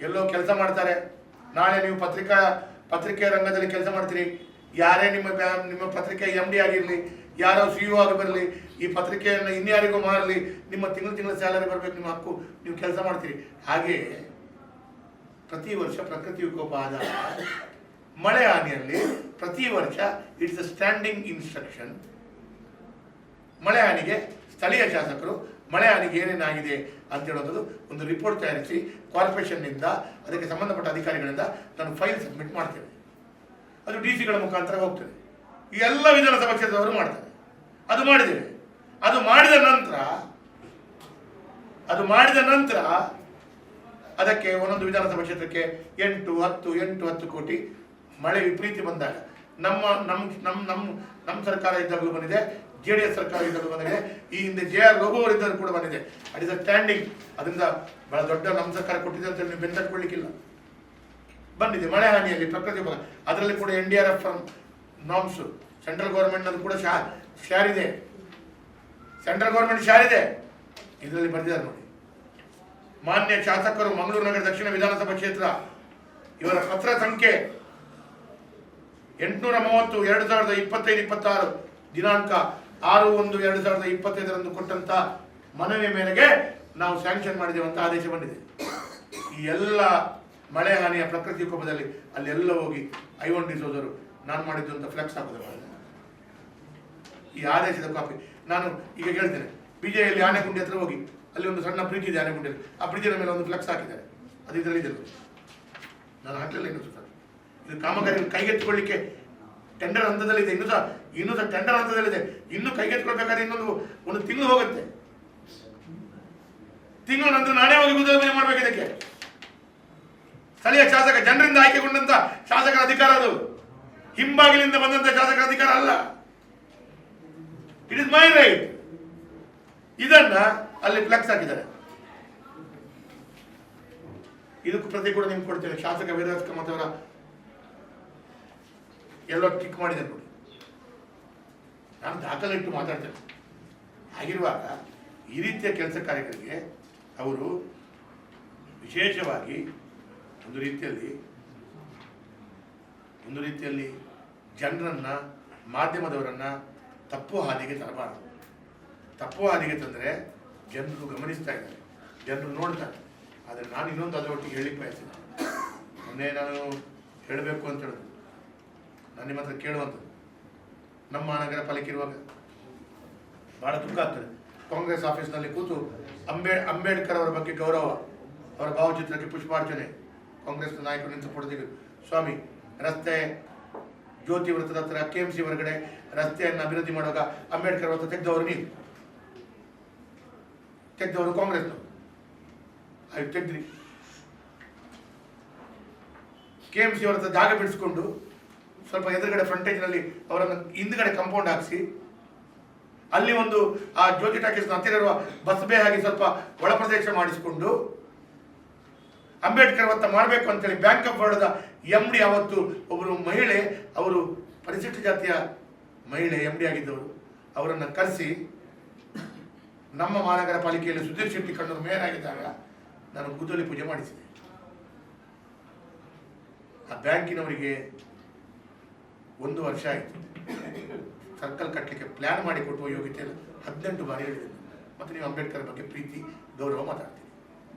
ಎಲ್ಲೋ ಕೆಲಸ ಮಾಡ್ತಾರೆ. ನಾಳೆ ನೀವು ಪತ್ರಿಕೆ ರಂಗದಲ್ಲಿ ಕೆಲಸ ಮಾಡ್ತೀರಿ. ಯಾರೇ ನಿಮ್ಮ ಪತ್ರಿಕೆ MD ಆಗಿರಲಿ, ಯಾರೋ CEO ಆಗಿ ಬರಲಿ, ಈ ಪತ್ರಿಕೆಯನ್ನು ಇನ್ಯಾರಿಗೂ ಮಾರಲಿ, ನಿಮ್ಮ ತಿಂಗಳು ಸ್ಯಾಲರಿ ಬರಬೇಕು, ನಿಮ್ಮ ಹಕ್ಕು, ನೀವು ಕೆಲಸ ಮಾಡ್ತೀರಿ. ಹಾಗೆ ಪ್ರತಿ ವರ್ಷ ಪ್ರಕೃತಿ ವಿಕೋಪ ಆದಾಗ, ಮಳೆ ಹಾನಿಯಲ್ಲಿ ಪ್ರತಿ ವರ್ಷ ಇಟ್ಸ್ ಅ ಸ್ಟ್ಯಾಂಡಿಂಗ್ ಇನ್ಸ್ಟ್ರಕ್ಷನ್. ಮಳೆ ಹಾನಿಗೆ ಸ್ಥಳೀಯ ಶಾಸಕರು ಮಳೆ ಹಾನಿಗೆ ಏನೇನಾಗಿದೆ ಅಂತ ಹೇಳೋದು ಒಂದು ರಿಪೋರ್ಟ್ ತಯಾರಿಸಿ ಕಾರ್ಪೊರೇಷನ್ನಿಂದ ಅದಕ್ಕೆ ಸಂಬಂಧಪಟ್ಟ ಅಧಿಕಾರಿಗಳಿಂದ ನಾನು ಫೈಲ್ ಸಬ್ಮಿಟ್ ಮಾಡ್ತೇವೆ. ಅದು DC ಗಳ ಮುಖಾಂತರ ಹೋಗ್ತದೆ. ಈ ಎಲ್ಲ ವಿಧಾನಸಭಾ ಕ್ಷೇತ್ರದವರು ಮಾಡ್ತಾರೆ. ಅದು ಮಾಡಿದ್ದೇವೆ. ಅದು ಮಾಡಿದ ನಂತರ ಅದಕ್ಕೆ ಒಂದೊಂದು ವಿಧಾನಸಭಾ ಕ್ಷೇತ್ರಕ್ಕೆ 8-10 ಕೋಟಿ ಮಳೆ ವಿಪರೀತ ಬಂದಾಗ ನಮ್ಮ ಸರ್ಕಾರ ಇದ್ದಾಗಲೂ ಬಂದಿದೆ, JDS ಸರ್ಕಾರ ಇದ್ದಾಗಲೂ ಬಂದಿದೆ, ಈ ಹಿಂದೆ JR ರಘು ಅವರಿದ್ದರೂ ಕೂಡ ಬಂದಿದೆ. At is a standing. ಅದರಿಂದ ಬಹಳ ದೊಡ್ಡ ನಮ್ಮ ಸರ್ಕಾರ ಕೊಟ್ಟಿದೆ ಅಂತ ನೀವು ಬೆಂತಟ್ಕೊಳ್ಳಿಕ್ಕಿಲ್ಲ. ಬಂದಿದೆ ಮಳೆ ಹಾನಿಯಲ್ಲಿ ಪ್ರಕೃತಿ ವಿಕೋಪ. ಅದರಲ್ಲಿ ಕೂಡ NDRF ನಾರ್ಮ್ಸ್ ಸೆಂಟ್ರಲ್ ಗೌರ್ಮೆಂಟ್ ಅದು ಕೂಡ ಶೇರ್ ಇದೆ. ಸೆಂಟ್ರಲ್ ಗೌರ್ಮೆಂಟ್ ಶೇರ್ ಇದೆ. ಇದರಲ್ಲಿ ಬರೆದಿದ್ದಾರೆ ನೋಡಿ. ಮಾನ್ಯ ಶಾಸಕರು ಮಂಗಳೂರು ನಗರ ದಕ್ಷಿಣ ವಿಧಾನಸಭಾ ಕ್ಷೇತ್ರ, ಇವರ ಪತ್ರ ಸಂಖ್ಯೆ 830 2025-26 ದಿನಾಂಕ 6/1/2025 ಕೊಟ್ಟಂತ ಮನವಿ ಮೇರೆಗೆ ನಾವು ಸ್ಯಾಂಕ್ಷನ್ ಮಾಡಿದ್ದೇವೆ ಅಂತ ಆದೇಶ ಬಂದಿದೆ. ಈ ಎಲ್ಲ ಮಳೆ ಹಾನಿಯ ಪ್ರಕೃತಿ ವಿಕೋಪದಲ್ಲಿ ಅಲ್ಲೆಲ್ಲ ಹೋಗಿ ಐವನ್ ಡಿಸೋಜರು ನಾನು ಮಾಡಿದ್ದು ಅಂತ ಫ್ಲೆಕ್ಸ್ ಹಾಕೋದು. ಈ ಆದೇಶದ ಕಾಪಿ ನಾನು ಈಗ ಹೇಳ್ತೇನೆ. BJಯಲ್ಲಿ ಆನೆಗುಂಡಿ ಹತ್ರ ಹೋಗಿ ಅಲ್ಲಿ ಒಂದು ಸಣ್ಣ ಬ್ರಿಡ್ಜ್ ಇದೆ ಆನೆಗುಂಡಿಯಲ್ಲಿ, ಆ ಬ್ರಿಡ್ಜಿನ ಮೇಲೆ ಒಂದು ಫ್ಲೆಕ್ಸ್ ಹಾಕಿದ್ದಾರೆ, ಅದು ಇದರಲ್ಲಿ ಇದೆ. ನಾನು ಹಾಕಲಿಲ್ಲ ಇನ್ನೂ ಸರ್. ಇದು ಕಾಮಗಾರಿ ಕೈಗೆತ್ತಿಕೊಳ್ಳಿಕ್ಕೆ ಟೆಂಡರ್ ಹಂತದಲ್ಲಿದೆ, ಇನ್ನೂ ಸಹ ಟೆಂಡರ್ ಹಂತದಲ್ಲಿದೆ. ಇನ್ನು ಕೈಗೆತ್ತಿಕೊಳ್ಬೇಕಾದ್ರೆ ಒಂದು ತಿಂಗಳು ಹೋಗುತ್ತೆ. ತಿಂಗಳ ನಂತರ ನಾನೇ ಹೋಗಿ ಗುದ್ದಲಿ ಮಾಡಬೇಕು. ಇದಕ್ಕೆ ಸ್ಥಳೀಯ ಶಾಸಕ, ಜನರಿಂದ ಆಯ್ಕೆಗೊಂಡಂತ ಶಾಸಕರ ಅಧಿಕಾರ, ಅದು ಹಿಂಬಾಗಿಲಿಂದ ಬಂದಂತ ಶಾಸಕರ ಅಧಿಕಾರ ಅಲ್ಲ. It is my right. ಇದನ್ನ ಅಲ್ಲಿ ಫ್ಲೆಕ್ಸ್ ಹಾಕಿದ್ದಾರೆ. ಇದಕ್ಕೂ ಪ್ರತಿ ಕೂಡ ನಿಮ್ಗೆ ಕೊಡ್ತೇನೆ. ಶಾಸಕ ವೇದವ್ಯಾಸ ಕಾಮತ್ ಅವರ ಎಲ್ಲೋ ಟಿಕ್ ಮಾಡಿದೆ ನೋಡಿ. ನಾನು ದಾಖಲೆ ಇಟ್ಟು ಮಾತಾಡ್ತೇನೆ. ಹಾಗಿರುವಾಗ ಈ ರೀತಿಯ ಕೆಲಸ ಕಾರ್ಯಗಳಿಗೆ ಅವರು ವಿಶೇಷವಾಗಿ ಒಂದು ರೀತಿಯಲ್ಲಿ ಜನರನ್ನ, ಮಾಧ್ಯಮದವರನ್ನ ತಪ್ಪು ಹಾದಿಗೆ ತರಬಾರದು. ತಪ್ಪು ಹಾದಿಗೆ ತಂದರೆ ಜನರು ಗಮನಿಸ್ತಾ ಇದ್ದಾರೆ, ಜನರು ನೋಡ್ತಾರೆ. ಆದರೆ ನಾನು ಇನ್ನೊಂದು ಅದರ ಒಟ್ಟಿಗೆ ಹೇಳಿಕ್ಕೆ ಬಯಸಿದೆ. ಮೊನ್ನೆ ನಾನು ಹೇಳಬೇಕು ಅಂತ ಹೇಳಿದ್ರು, ನಾನು ನಿಮ್ಮ ಹತ್ರ ಕೇಳುವಂಥದ್ದು. ನಮ್ಮ ಮಹಾನಗರ ಪಾಲಿಕೆ ಇರುವಾಗ ಬಹಳ ದುಃಖ ಆಗ್ತದೆ. ಕಾಂಗ್ರೆಸ್ ಆಫೀಸ್ನಲ್ಲಿ ಕೂತು ಅಂಬೇಡ್ಕರ್ ಅವರ ಬಗ್ಗೆ ಗೌರವ, ಅವರ ಭಾವಚಿತ್ರಕ್ಕೆ ಪುಷ್ಪಾರ್ಚನೆ, ಕಾಂಗ್ರೆಸ್ ನಾಯಕರು ನಿಂತು ಪಡೆದಿದ್ರು. ಸ್ವಾಮಿ, ರಸ್ತೆ ಜ್ಯೋತಿ ವೃತ್ತದ ಹತ್ರ KMC ಹೊರಗಡೆ ರಸ್ತೆಯನ್ನು ಅಭಿವೃದ್ಧಿ ಮಾಡುವಾಗ ಅಂಬೇಡ್ಕರ್ ವೃತ್ತ ತೆಗೆದವರು ನೀವು, ತೆಗೆದವರು ಕಾಂಗ್ರೆಸ್ನವರು. ಆಯ್ತು, ತೆಗೆದ್ರಿ. KMC ವೃತ್ತ ಜಾಗ ಬಿಡಿಸ್ಕೊಂಡು ಸ್ವಲ್ಪ ಎದುರುಗಡೆ ಫ್ರಂಟೇಜ್ನಲ್ಲಿ ಅವರನ್ನು ಹಿಂದ್ಗಡೆ ಕಾಂಪೌಂಡ್ ಹಾಕಿಸಿ, ಅಲ್ಲಿ ಒಂದು ಆ ಜ್ಯೋತಿ ಟಾಕೀಸ್ನ ಹತ್ತಿರ ಇರುವ ಬಸ್ ಬೇ ಆಗಿ ಸ್ವಲ್ಪ ಒಳ ಪ್ರದೇಶ ಮಾಡಿಸಿಕೊಂಡು ಅಂಬೇಡ್ಕರ್ ವೃತ್ತ ಮಾಡಬೇಕು ಅಂತೇಳಿ ಬ್ಯಾಂಕ್ ಆಫ್ ಬರೋಡದ MD, ಅವತ್ತು ಒಬ್ಬರು ಮಹಿಳೆ, ಅವರು ಪರಿಶಿಷ್ಟ ಜಾತಿಯ ಮಹಿಳೆ MD ಆಗಿದ್ದವರು, ಅವರನ್ನು ಕರೆಸಿ ನಮ್ಮ ಮಹಾನಗರ ಪಾಲಿಕೆಯಲ್ಲಿ ಸುಧೀರ್ ಶೆಟ್ಟಿ ಕಣ್ಣೂರು ಮೇಯರ್ ಆಗಿದ್ದಾಗ ನಾನು ಗುದ್ದಲಿ ಪೂಜೆ ಮಾಡಿಸಿದೆ. ಆ ಬ್ಯಾಂಕಿನವರಿಗೆ 1 ವರ್ಷ ಆಯಿತು ಸರ್ಕಲ್ ಕಟ್ಟಲಿಕ್ಕೆ ಪ್ಲಾನ್ ಮಾಡಿ ಕೊಟ್ಟುವ ಯೋಗ್ಯತೆಯಲ್ಲಿ 18 ಬಾರಿ ಹೇಳಿದೆ. ಮತ್ತು ನೀವು ಅಂಬೇಡ್ಕರ್ ಬಗ್ಗೆ ಪ್ರೀತಿ ಗೌರವ ಮಾತಾಡ್ತೀರಿ,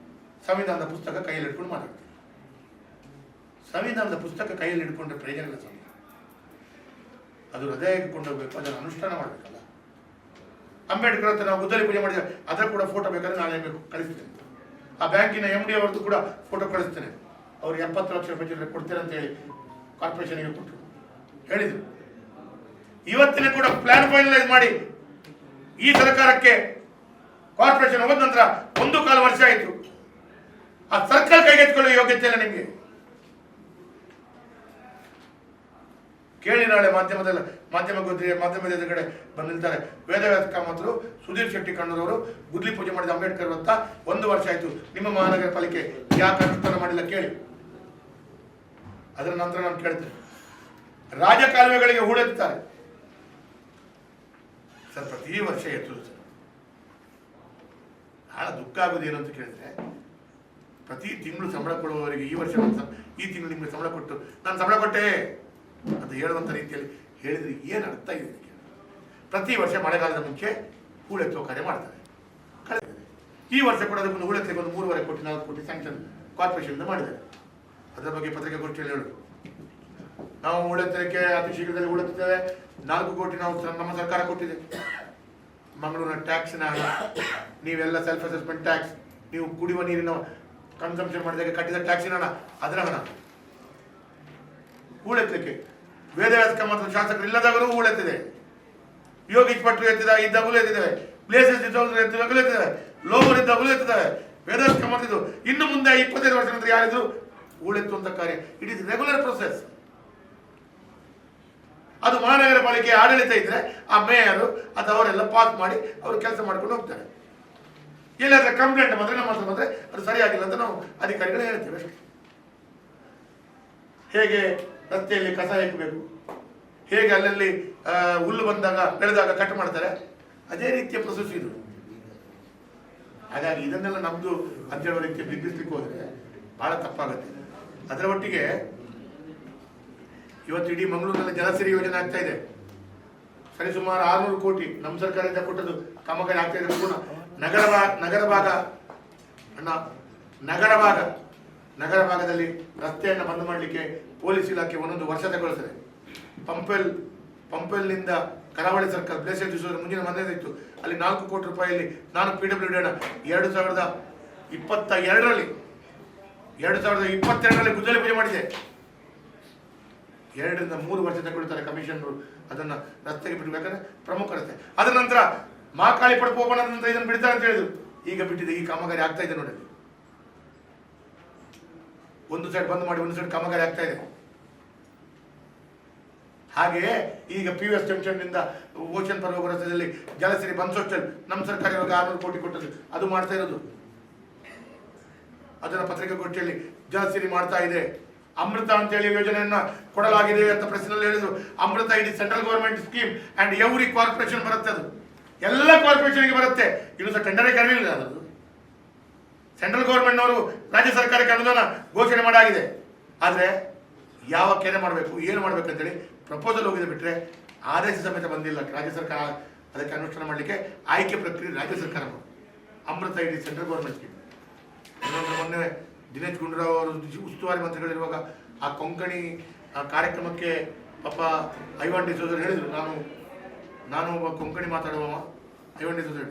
ಸಂವಿಧಾನದ ಪುಸ್ತಕ ಕೈಯಲ್ಲಿ ಹಿಡ್ಕೊಂಡು ಮಾತಾಡ್ತೀರಿ. ಸಂವಿಧಾನದ ಪುಸ್ತಕ ಕೈಯಲ್ಲಿ ಹಿಡ್ಕೊಂಡ್ರೆ ಪ್ರಯೋಜನ ಇಲ್ಲ. ಅದು ಹೃದಯಕ್ಕೆ ಕೊಂಡೋಗ್ಬೇಕು, ಅದನ್ನು ಅನುಷ್ಠಾನ ಮಾಡಬೇಕಲ್ಲ. ಅಂಬೇಡ್ಕರ್ ಅಂತ ನಾವು ಗುದ್ದಲಿ ಪೂಜೆ ಮಾಡಿದ್ರೆ ಅದರ ಕೂಡ ಫೋಟೋ ಬೇಕಾದ್ರೆ ನಾಳೆ ಕಳಿಸ್ತೇನೆ. ಆ ಬ್ಯಾಂಕಿನ MD ಅವರದ್ದು ಕೂಡ ಫೋಟೋ ಕಳಿಸ್ತೇನೆ. ಅವ್ರು 70 ಲಕ್ಷ ರೂಪಾಯಿ ಕೊಡ್ತೇನೆ ಅಂತ ಹೇಳಿ ಕಾರ್ಪೊರೇಷನ್ಗೆ ಕೊಟ್ಟರು, ಹೇಳಿದರು. ಇವತ್ತಿನ ಕೂಡ ಪ್ಲಾನ್ ಫೈನಲೈಸ್ ಮಾಡಿ ಈ ಸರ್ಕಾರಕ್ಕೆ ಕಾರ್ಪೊರೇಷನ್ ಹೋದ ನಂತರ 1.25 ವರ್ಷ ಆಯಿತು. ಆ ಸರ್ಕಲ್ ಕೈಗೆತ್ತಿಕೊಳ್ಳುವ ಯೋಗ್ಯತೆ ಇಲ್ಲ ನಿಮಗೆ. ಕೇಳಿ, ನಾಳೆ ಮಾಧ್ಯಮದ ಎದುರುಗಡೆ ಬಂದು ನಿಲ್ತಾರೆ. ವೇದವ್ಯಾಸ ಕಾಮತ್ರು, ಸುಧೀರ್ ಶೆಟ್ಟಿ ಕಣ್ಣೂರವರು ಗುದ್ಲಿ ಪೂಜೆ ಮಾಡಿದ ಅಂಬೇಡ್ಕರ್ ವೃತ್ತ 1 ವರ್ಷ ಆಯಿತು, ನಿಮ್ಮ ಮಹಾನಗರ ಪಾಲಿಕೆ ಯಾಕೆ ಅನುಷ್ಠಾನ ಮಾಡಿಲ್ಲ ಕೇಳಿ. ಅದರ ನಂತರ ನಾನು ಕೇಳ್ತೇನೆ, ರಾಜಕಾಲುವೆಗಳಿಗೆ ಹೂಳೆತ್ತಾರೆ ಸರ್, ಪ್ರತಿ ವರ್ಷ ಎತ್ತುದು ಸರ್. ಬಹಳ ದುಃಖ ಆಗೋದೇನು ಅಂತ ಕೇಳಿದ್ರೆ, ಪ್ರತಿ ತಿಂಗಳು ಸಂಬಳ ಕೊಡುವವರಿಗೆ ಈ ತಿಂಗಳು ನಿಮಗೆ ಸಂಬಳ ಕೊಟ್ಟು ನಾನು ಸಂಬಳ ಕೊಟ್ಟೆ ಅಂತ ಹೇಳುವಂಥ ರೀತಿಯಲ್ಲಿ ಹೇಳಿದ್ರೆ ಏನು ಅರ್ಥ ಇದೆ? ಪ್ರತಿ ವರ್ಷ ಮಳೆಗಾಲದ ಮುಂಚೆ ಹೂಳೆತ್ತುವ ಕಾರ್ಯ ಮಾಡ್ತಾರೆ. ಈ ವರ್ಷ ಕೂಡ ಅದಕ್ಕೊಂದು ಹೂಳೆತ್ತಲಿಕ್ಕೆ ಒಂದು 3.5 ಕೋಟಿ 4 ಕೋಟಿ ಸ್ಯಾಂಕ್ಷನ್ ಕಾರ್ಪೊರೇಷನ್ ಮಾಡಿದ್ದಾರೆ. ಅದರ ಬಗ್ಗೆ ಪತ್ರಿಕಾಗೋಷ್ಠಿಯಲ್ಲಿ ಹೇಳುದು, ನಾವು ಹೂಳೆತ್ತಲಿಕ್ಕೆ ಅತಿ ಶೀಘ್ರದಲ್ಲಿ ಹೂಳೆತ್ತುತ್ತೇವೆ. 4 ಕೋಟಿ ನಾವು ನಮ್ಮ ಸರ್ಕಾರ ಕೊಟ್ಟಿದೆ. ಮಂಗಳೂರಿನ ಟ್ಯಾಕ್ಸ್ನ ಹಣ, ನೀವೆಲ್ಲ ಸೆಲ್ಫ್ ಅಸೆಸ್ಮೆಂಟ್ ಟ್ಯಾಕ್ಸ್, ನೀವು ಕುಡಿಯುವ ನೀರಿನ ಕನ್ಸಂಪ್ಷನ್ ಮಾಡಿದಾಗ ಕಟ್ಟಿದ ಟ್ಯಾಕ್ಸಿನ ಹಣ, ಅದರ ಹಣ ಹೂಳೆತ್ತಲಿಕ್ಕೆ. ವೇದವ್ಯಾಸ ಕಾಮತ್ ಶಾಸಕರು ಇಲ್ಲದಾಗಲೂ ಹೂಳೆತ್ತಿದೆ, ಯೋಗೀಶ್ ಭಟ್ರು ಇದ್ದಾಗಲೂ ಎತ್ತಿದ್ದೇವೆ, ಪ್ಲೇಸಸ್ ಇದ್ದಾಗಲೂ ಎತ್ತಿದ್ದೇವೆ, ಲೋಬರ್ ಇದ್ದಾಗಲೂ ಎತ್ತಿದ್ದೇವೆ. ವೇದವ್ಯಾಸ ಕಾಮತ್ ಇದು ಇನ್ನು ಮುಂದೆ 25 ವರ್ಷ ನಂತರ ಯಾರಿದ್ರು ಹೂಳೆತ್ತುವಂತ ಕಾರ್ಯ. It is regular process. ಅದು ಮಹಾನಗರ ಪಾಲಿಕೆ ಆಡಳಿತ ಇದ್ರೆ ಆ ಮೇಯರು ಅಥವಾ ಅವರೆಲ್ಲ ಪಾಸ್ ಮಾಡಿ ಅವರು ಕೆಲಸ ಮಾಡ್ಕೊಂಡು ಹೋಗ್ತಾರೆ. ಎಲ್ಲಾದ್ರೆ ಕಂಪ್ಲೇಂಟ್ ಬಂದ್ರೆ ನಮ್ಮ ಹತ್ರ ಬಂದ್ರೆ ಅದು ಸರಿಯಾಗಿಲ್ಲ ಅಂತ ನಾವು ಅಧಿಕಾರಿಗಳು ಹೇಳ್ತೇವೆ ಅಷ್ಟೇ. ಹೇಗೆ ರಸ್ತೆಯಲ್ಲಿ ಕಸ ಹಾಕಬೇಕು, ಹೇಗೆ ಅಲ್ಲಲ್ಲಿ ಹುಲ್ಲು ಬೆಳೆದಾಗ ಕಟ್ ಮಾಡ್ತಾರೆ, ಅದೇ ರೀತಿಯ ಪ್ರೊಸೆಸ್ ಇದು. ಹಾಗಾಗಿ ಇದನ್ನೆಲ್ಲ ನಮ್ದು ಅಂತ ಹೇಳುವ ರೀತಿಯ ಬಿಂಬಿಸ್ಲಿಕ್ಕೆ ಹೋದ್ರೆ ಬಹಳ ತಪ್ಪಾಗುತ್ತೆ. ಅದರ ಒಟ್ಟಿಗೆ ಇವತ್ತು ಇಡೀ ಮಂಗಳೂರಿನಲ್ಲಿ ಜಲಸಿರಿ ಯೋಜನೆ ಆಗ್ತಾ ಇದೆ. ಸರಿಸುಮಾರು 600 ಕೋಟಿ ನಮ್ಮ ಸರ್ಕಾರದಿಂದ ಕೊಟ್ಟದ್ದು ಕಾಮಗಾರಿ ಆಗ್ತಾ ಇದೆ. ಪೂರ್ಣ ನಗರ ಭಾಗದಲ್ಲಿ ರಸ್ತೆಯನ್ನು ಬಂದ್ ಮಾಡಲಿಕ್ಕೆ ಪೊಲೀಸ್ ಇಲಾಖೆ 1 ವರ್ಷ ತಗೊಳ್ತದೆ. ಪಂಪೆಲ್ನಿಂದ ಕರಾವಳಿ ಸರ್ಕಲ್ ಬ್ಲೇಸರ್ ದಿವಸ ಮುಂದಿನ ಮನೆ ಇತ್ತು, ಅಲ್ಲಿ 4 ಕೋಟಿ ರೂಪಾಯಿಯಲ್ಲಿ ನಾನು PWD 2022ರಲ್ಲಿ ಗುದ್ದಲಿ ಪೂಜೆ ಮಾಡಿದೆ. 2 ರಿಂದ 3 ವರ್ಷ ತಗೊಳ್ತಾರೆ ಕಮಿಷನರು ಅದನ್ನ ರಸ್ತೆಗೆ ಬಿಡಬೇಕಾದ್ರೆ, ಪ್ರಮುಖ ರಸ್ತೆ. ಅದರ ನಂತರ ಮಹಾಕಾಳಿ ಪಡಪು ಓಪನ್ ಆದ ನಂತರ ಇದನ್ನು ಬಿಡ್ತಾರೆ ಅಂತ ಹೇಳಿದ್ರು. ಈಗ ಬಿಟ್ಟಿದೆ, ಈ ಕಾಮಗಾರಿ ಆಗ್ತಾ ಇದೆ ನೋಡಿ. ಒಂದು ಸೈಡ್ ಬಂದ್ ಮಾಡಿ ಒಂದು ಸೈಡ್ ಕಾಮಗಾರಿ ಆಗ್ತಾ ಇದೆ. ಹಾಗೆಯೇ ಈಗ PVS ಜಂಕ್ಷನ್ ನಿಂದ ಓಷನ್ ಪರ್ ಹೋಗೋ ರಸ್ತೆಯಲ್ಲಿ ಜಲಸಿರಿ ಬನ್ಸೋಸ್ಟಲ್ ನಮ್ಮ ಸರ್ಕಾರ ಇವಾಗ 600 ಕೋಟಿ ಕೊಟ್ಟದ್ದು, ಅದು ಮಾಡ್ತಾ ಇರೋದು. ಅದನ್ನ ಪತ್ರಿಕಾಗೋಷ್ಠಿಯಲ್ಲಿ ಜಲಸಿರಿ ಮಾಡ್ತಾ ಇದೆ. ಅಮೃತ ಅಂತ ಹೇಳಿ ಯೋಜನೆಯನ್ನ ಕೊಡಲಾಗಿದೆ ಅಂತ ಪ್ರೆಸ್ನಲ್ಲಿ ಹೇಳಿದ್ರು. ಅಮೃತ ಇದು central government scheme and every corporation ಬರುತ್ತೆ, ಅದು ಎಲ್ಲ ಕಾರ್ಪೊರೇಷನ್ಗೆ ಬರುತ್ತೆ. ಇನ್ನು ಸಹ ಟೆಂಡರೇ ಕರೆಯಲಿಲ್ಲ ಅದು. ಸೆಂಟ್ರಲ್ ಗವರ್ಮೆಂಟ್ನವರು ರಾಜ್ಯ ಸರ್ಕಾರಕ್ಕೆ ಅನುದಾನ ಘೋಷಣೆ ಮಾಡಾಗಿದೆ. ಆದರೆ ಯಾವ ಕೆರೆ ಮಾಡಬೇಕು, ಏನು ಮಾಡಬೇಕು ಅಂತೇಳಿ ಪ್ರಪೋಸಲ್ ಹೋಗಿದೆ, ಬಿಟ್ಟರೆ ಆದೇಶ ಸಮೇತ ಬಂದಿಲ್ಲ ರಾಜ್ಯ ಸರ್ಕಾರ ಅದಕ್ಕೆ ಅನುಷ್ಠಾನ ಮಾಡಲಿಕ್ಕೆ. ಆಯ್ಕೆ ಪ್ರಕ್ರಿಯೆ ರಾಜ್ಯ ಸರ್ಕಾರ. ಅಮೃತ ಇಡೀ ಸೆಂಟ್ರಲ್ ಗವರ್ಮೆಂಟ್ ಸ್ಕೀಮ್. ಮೊನ್ನೆ ದಿನೇಶ್ ಗುಂಡೂರಾವ್ ಅವರು ಉಸ್ತುವಾರಿ ಮಂತ್ರಿಗಳಿರುವಾಗ ಆ ಕೊಂಕಣಿ ಕಾರ್ಯಕ್ರಮಕ್ಕೆ ಪಾಪ ಐವಾನ್ ಡಿಸೋಜರ್ ಹೇಳಿದರು, ನಾನು ಒಬ್ಬ ಕೊಂಕಣಿ ಮಾತಾಡುವ ಐವಾನ್ ಡಿಸೋಜರ್.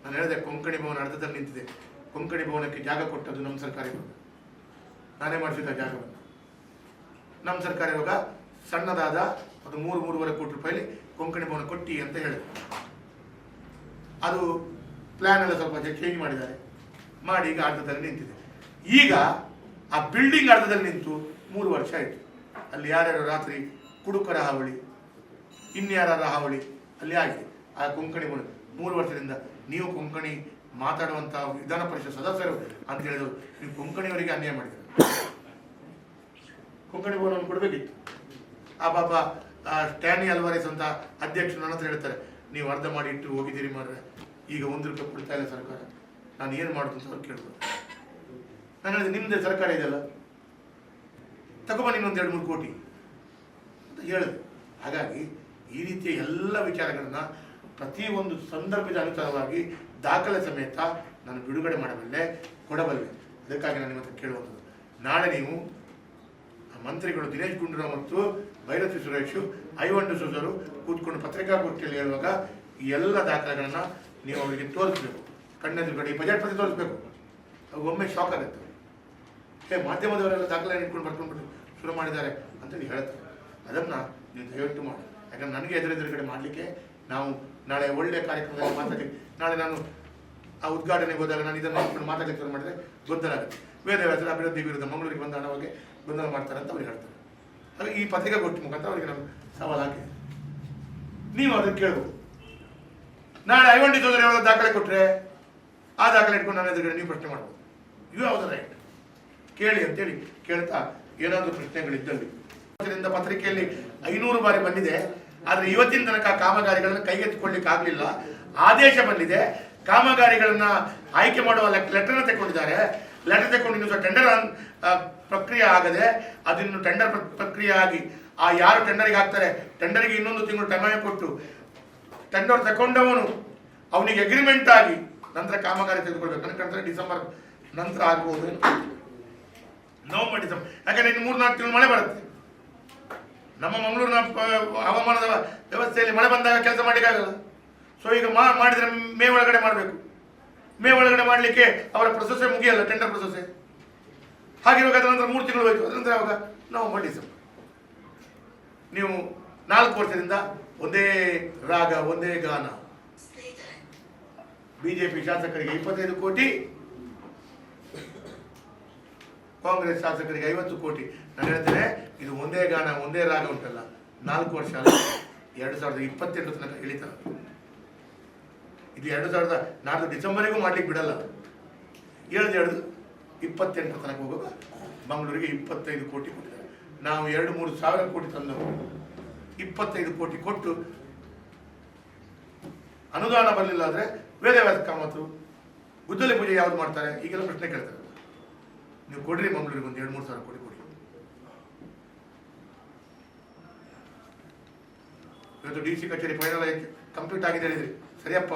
ನಾನು ಹೇಳಿದೆ ಕೊಂಕಣಿ ಭವನ ಅರ್ಧದಲ್ಲಿ ನಿಂತಿದೆ, ಕೊಂಕಣಿ ಭವನಕ್ಕೆ ಜಾಗ ಕೊಟ್ಟದ್ದು ನಮ್ಮ ಸರ್ಕಾರ, ನಾನೇ ಮಾಡಿಸಿದ ಜಾಗವನ್ನು. ನಮ್ಮ ಸರ್ಕಾರ ಇವಾಗ ಸಣ್ಣದಾದ ಅದು 3-3.5 ಕೋಟಿ ರೂಪಾಯಿಲಿ ಕೊಂಕಣಿ ಭವನ ಕೊಟ್ಟಿ ಅಂತ ಹೇಳಿದ್ರು. ಅದು ಪ್ಲಾನ್ ಎಲ್ಲ ಸ್ವಲ್ಪ ಚೇಂಜ್ ಮಾಡಿದ್ದಾರೆ, ಮಾಡಿ ಈಗ ಅರ್ಧದಲ್ಲಿ ನಿಂತಿದೆ. ಈಗ ಆ ಬಿಲ್ಡಿಂಗ್ ಅರ್ಧದಲ್ಲಿ ನಿಂತು 3 ವರ್ಷ ಆಯಿತು. ಅಲ್ಲಿ ಯಾರ್ಯಾರು ರಾತ್ರಿ ಕುಡುಕರ ಹಾವಳಿ, ಇನ್ಯಾರ ಹಾವಳಿ ಅಲ್ಲಿ ಆಗಿದೆ. ಆ ಕೊಂಕಣಿ ಭವನ 3 ವರ್ಷದಿಂದ ನೀವು ಕೊಂಕಣಿ ಮಾತಾಡುವಂಥ ವಿಧಾನ ಪರಿಷತ್ ಸದಸ್ಯರು ಅಂತ ಹೇಳಿದ್ರು, ನೀವು ಕೊಂಕಣಿಯವರಿಗೆ ಅನ್ಯಾಯ ಮಾಡಿದ್ದಾರೆ. ಕೊಂಕಣಿ ಭವನವನ್ನು ಕೊಡಬೇಕಿತ್ತು. ಆ ಪಾಪ ಸ್ಟ್ಯಾನಿ ಅಲ್ವಾರಿಸ್ ಅಂತ ಅಧ್ಯಕ್ಷರು ನನ್ನ ಹತ್ರ ಹೇಳ್ತಾರೆ, ನೀವು ಅರ್ಧ ಮಾಡಿ ಇಟ್ಟು ಹೋಗಿದ್ದೀರಿ ಮಾಡ್ರೆ, ಈಗ 1 ರೂಪಾಯಿ ಕೊಡ್ತಾ ಇಲ್ಲ ಸರ್ಕಾರ, ನಾನು ಏನು ಮಾಡೋದು ಅಂತ ಅವ್ರು ಕೇಳ್ಬೋದು. ನಾನು ಹೇಳಿದೆ ನಿಮ್ಮದೇ ಸರ್ಕಾರ ಇದೆಯಲ್ಲ, ತಗೊಬನ್ನಿ ಇನ್ನೊಂದು 2-3 ಕೋಟಿ ಅಂತ ಹೇಳಿದೆ. ಹಾಗಾಗಿ ಈ ರೀತಿಯ ಎಲ್ಲ ವಿಚಾರಗಳನ್ನು ಪ್ರತಿಯೊಂದು ಸಂದರ್ಭದ ಅನುಸಾರವಾಗಿ ದಾಖಲೆ ಸಮೇತ ನಾನು ಬಿಡುಗಡೆ ಮಾಡಬಲ್ಲೆ, ಕೊಡಬಲ್ಲೆ. ಅದಕ್ಕಾಗಿ ನಾನು ನಿಮ್ಮ ಹತ್ರ ಕೇಳುವಂಥದ್ದು, ನಾಳೆ ನೀವು ಮಂತ್ರಿಗಳು ದಿನೇಶ್ ಗುಂಡೂರಾವ್ ಮತ್ತು ಭೈರತಿ ಸುರೇಶ್, ಐವಾನ್ ಡಿಸೋಜರು ಕೂತ್ಕೊಂಡು ಪತ್ರಿಕಾಗೋಷ್ಠಿಯಲ್ಲಿ ಹೇಳುವಾಗ ಈ ಎಲ್ಲ ದಾಖಲೆಗಳನ್ನು ನೀವು ಅವರಿಗೆ ತೋರಿಸ್ಬೇಕು, ಕಣ್ಣೆದುರುಗಡೆ ಈ ಬಜೆಟ್ ಪ್ರತಿ ತೋರಿಸ್ಬೇಕು. ಅವು ಒಮ್ಮೆ ಶಾಕ್ ಆಗುತ್ತೆ, ಮಾಧ್ಯಮದವರೆಲ್ಲ ದಾಖಲೆ ಇಟ್ಕೊಂಡು ಬರ್ಕೊಂಡು ಶುರು ಮಾಡಿದ್ದಾರೆ ಅಂತೇಳಿ ಹೇಳ್ತಾರೆ. ಅದನ್ನು ನೀವು ದಯವಿಟ್ಟು ಮಾಡಿ. ಯಾಕಂದ್ರೆ ನನಗೆ ಎದುರೆದುರುಗಡೆ ಮಾಡಲಿಕ್ಕೆ ನಾವು ನಾಳೆ ಒಳ್ಳೆಯ ಕಾರ್ಯಕ್ರಮದಲ್ಲಿ ಮಾತಾಡಿ, ನಾಳೆ ನಾನು ಆ ಉದ್ಘಾಟನೆಗೆ ಹೋದಾಗ ನಾನು ಇದನ್ನು ಇಟ್ಕೊಂಡು ಮಾತಾಡಲಿಕ್ಕೆ ಶುರು ಮಾಡಿದರೆ ಗೊಂದಲ ಆಗುತ್ತೆ. ವೇದವ್ಯಾಸರ ಅಭಿವೃದ್ಧಿ ವಿರುದ್ಧ ಮಂಗಳೂರಿಗೆ ಬಂದ ಹಣವಾಗಿ ಗೊಂದಲ ಮಾಡ್ತಾರೆ ಅಂತ ಅವ್ರಿಗೆ ಹೇಳ್ತಾರೆ. ಹಾಗೆ ಈ ಪತ್ರಿಕಾಗೋಷ್ಠಿ ಮುಖಾಂತರ ಅವರಿಗೆ ನಾನು ಸವಾಲು ಹಾಕಿದೆ, ನೀವು ಅದನ್ನು ಕೇಳ್ಬೋದು. ನಾಳೆ ಐವಾನ್ ಡಿಸೋಜರ್ ಯಾವಾಗ ದಾಖಲೆ ಕೊಟ್ಟರೆ ಆ ದಾಖಲೆ ಇಟ್ಕೊಂಡು ನನ್ನ ಎದುರುಗಡೆ ನೀವು ಪ್ರಶ್ನೆ ಮಾಡ್ಬೋದು. ಇವು ಯಾವುದು ರೈಟ್ ಕೇಳಿ ಅಂತೇಳಿ ಕೇಳ್ತಾ ಏನಾದರೂ ಪ್ರಶ್ನೆಗಳಿದ್ದಲ್ಲಿ ಪತ್ರಿಕೆಯಲ್ಲಿ 500 ಬಾರಿ ಬಂದಿದೆ. ಆದರೆ ಇವತ್ತಿನ ತನಕ ಕಾಮಗಾರಿಗಳನ್ನು ಕೈಗೆತ್ತಿಕೊಳ್ಳಿಕ್ಕೆ ಆಗಲಿಲ್ಲ. ಆದೇಶ ಬಂದಿದೆ, ಕಾಮಗಾರಿಗಳನ್ನ ಆಯ್ಕೆ ಮಾಡುವ ಲೆಟರ್ನ ತಗೊಂಡಿದ್ದಾರೆ. ಲೆಟರ್ ತಗೊಂಡು ಇನ್ನೂ ಸಹ ಟೆಂಡರ್ ಪ್ರಕ್ರಿಯೆ ಆಗದೆ, ಅದನ್ನು ಟೆಂಡರ್ ಪ್ರಕ್ರಿಯೆ ಆಗಿ ಆ ಯಾರು ಟೆಂಡರಿಗೆ ಹಾಕ್ತಾರೆ ಟೆಂಡರಿಗೆ 1 ತಿಂಗಳು ಟೈಮ್ ಕೊಟ್ಟು ಟೆಂಡರ್ ತಗೊಂಡವನು ಅವನಿಗೆ ಅಗ್ರಿಮೆಂಟ್ ಆಗಿ ನಂತರ ಕಾಮಗಾರಿ ತೆಗೆದುಕೊಳ್ಬೇಕು. ನನಗೆ ಡಿಸೆಂಬರ್ ನಂತರ ಆಗ್ಬೋದು, ನವೆಂಬರ್ ಡಿಸೆಂಬರ್. ಯಾಕಂದ್ರೆ ಇನ್ನು 3-4 ತಿಂಗಳು ಮಳೆ ಬರುತ್ತೆ. ನಮ್ಮ ಮಂಗಳೂರಿನ ಹವಾಮಾನದ ವ್ಯವಸ್ಥೆಯಲ್ಲಿ ಮಳೆ ಬಂದಾಗ ಕೆಲಸ ಮಾಡಲಿಕ್ಕಾಗಲ್ಲ. ಸೊ ಈಗ ಮಾಡಿದರೆ ಮೇ ಒಳಗಡೆ ಮಾಡಬೇಕು. ಮೇ ಒಳಗಡೆ ಮಾಡಲಿಕ್ಕೆ ಅವರ ಪ್ರೊಸೆಸ್ ಮುಗಿಯಲ್ಲ, ಟೆಂಡರ್ ಪ್ರೊಸೆಸ್. ಹಾಗಿರುವಾಗ ಅದರ ನಂತರ 3 ತಿಂಗಳು ಹೋಯ್ತು. ಅದರ ಇವಾಗ ನವೆಂಬರ್ ಡಿಸೆಂಬರ್. ನೀವು 4 ವರ್ಷದಿಂದ ಒಂದೇ ರಾಗ ಒಂದೇ ಗಾನ. ಬಿಜೆಪಿ ಶಾಸಕರಿಗೆ 25 ಕೋಟಿ, ಕಾಂಗ್ರೆಸ್ ಶಾಸಕರಿಗೆ 50 ಕೋಟಿ. ನಾನು ಹೇಳ್ತೇನೆ, ಇದು ಒಂದೇ ಗಾನ ಒಂದೇ ರಾಗ ಉಂಟಲ್ಲ, 4 ವರ್ಷ ಅಲ್ಲ, 2028 ತನಕ ಇಳಿತಾರೆ. ಇದು 2004 ಡಿಸೆಂಬರಿಗೂ ಮಾಡ್ಲಿಕ್ಕೆ ಬಿಡಲ್ಲ. ಹೇಳ್ದು 28 ತನಕ ಹೋಗುವಾಗ ಮಂಗಳೂರಿಗೆ 25 ಕೋಟಿ ಕೊಟ್ಟಿದ್ದಾರೆ. ನಾವು 2-3 ಸಾವಿರ ಕೋಟಿ ತಂದವು. 25 ಕೋಟಿ ಕೊಟ್ಟು ಅನುದಾನ ಬರಲಿಲ್ಲ ಆದರೆ ವೇದವ್ಯಾಸ ಕಾಮತ್ತು ಗುದ್ದಲಿ ಪೂಜೆ ಯಾವ್ದು ಮಾಡ್ತಾರೆ ಈಗೆಲ್ಲ ಪ್ರಶ್ನೆ ಕೇಳ್ತಾರೆ. ನೀವು ಕೊಡ್ರಿ ಮಂಗಳೂರಿಗೆ ಒಂದು 2-3 ಸಾವಿರ ಕೋಟಿ ಕೊಡಿ. ಇವತ್ತು DC ಕಚೇರಿ ಫೈನಲ್ ಕಂಪ್ಲೀಟ್ ಆಗಿದೆ ಹೇಳಿದ್ರಿ, ಸರಿಯಪ್ಪ.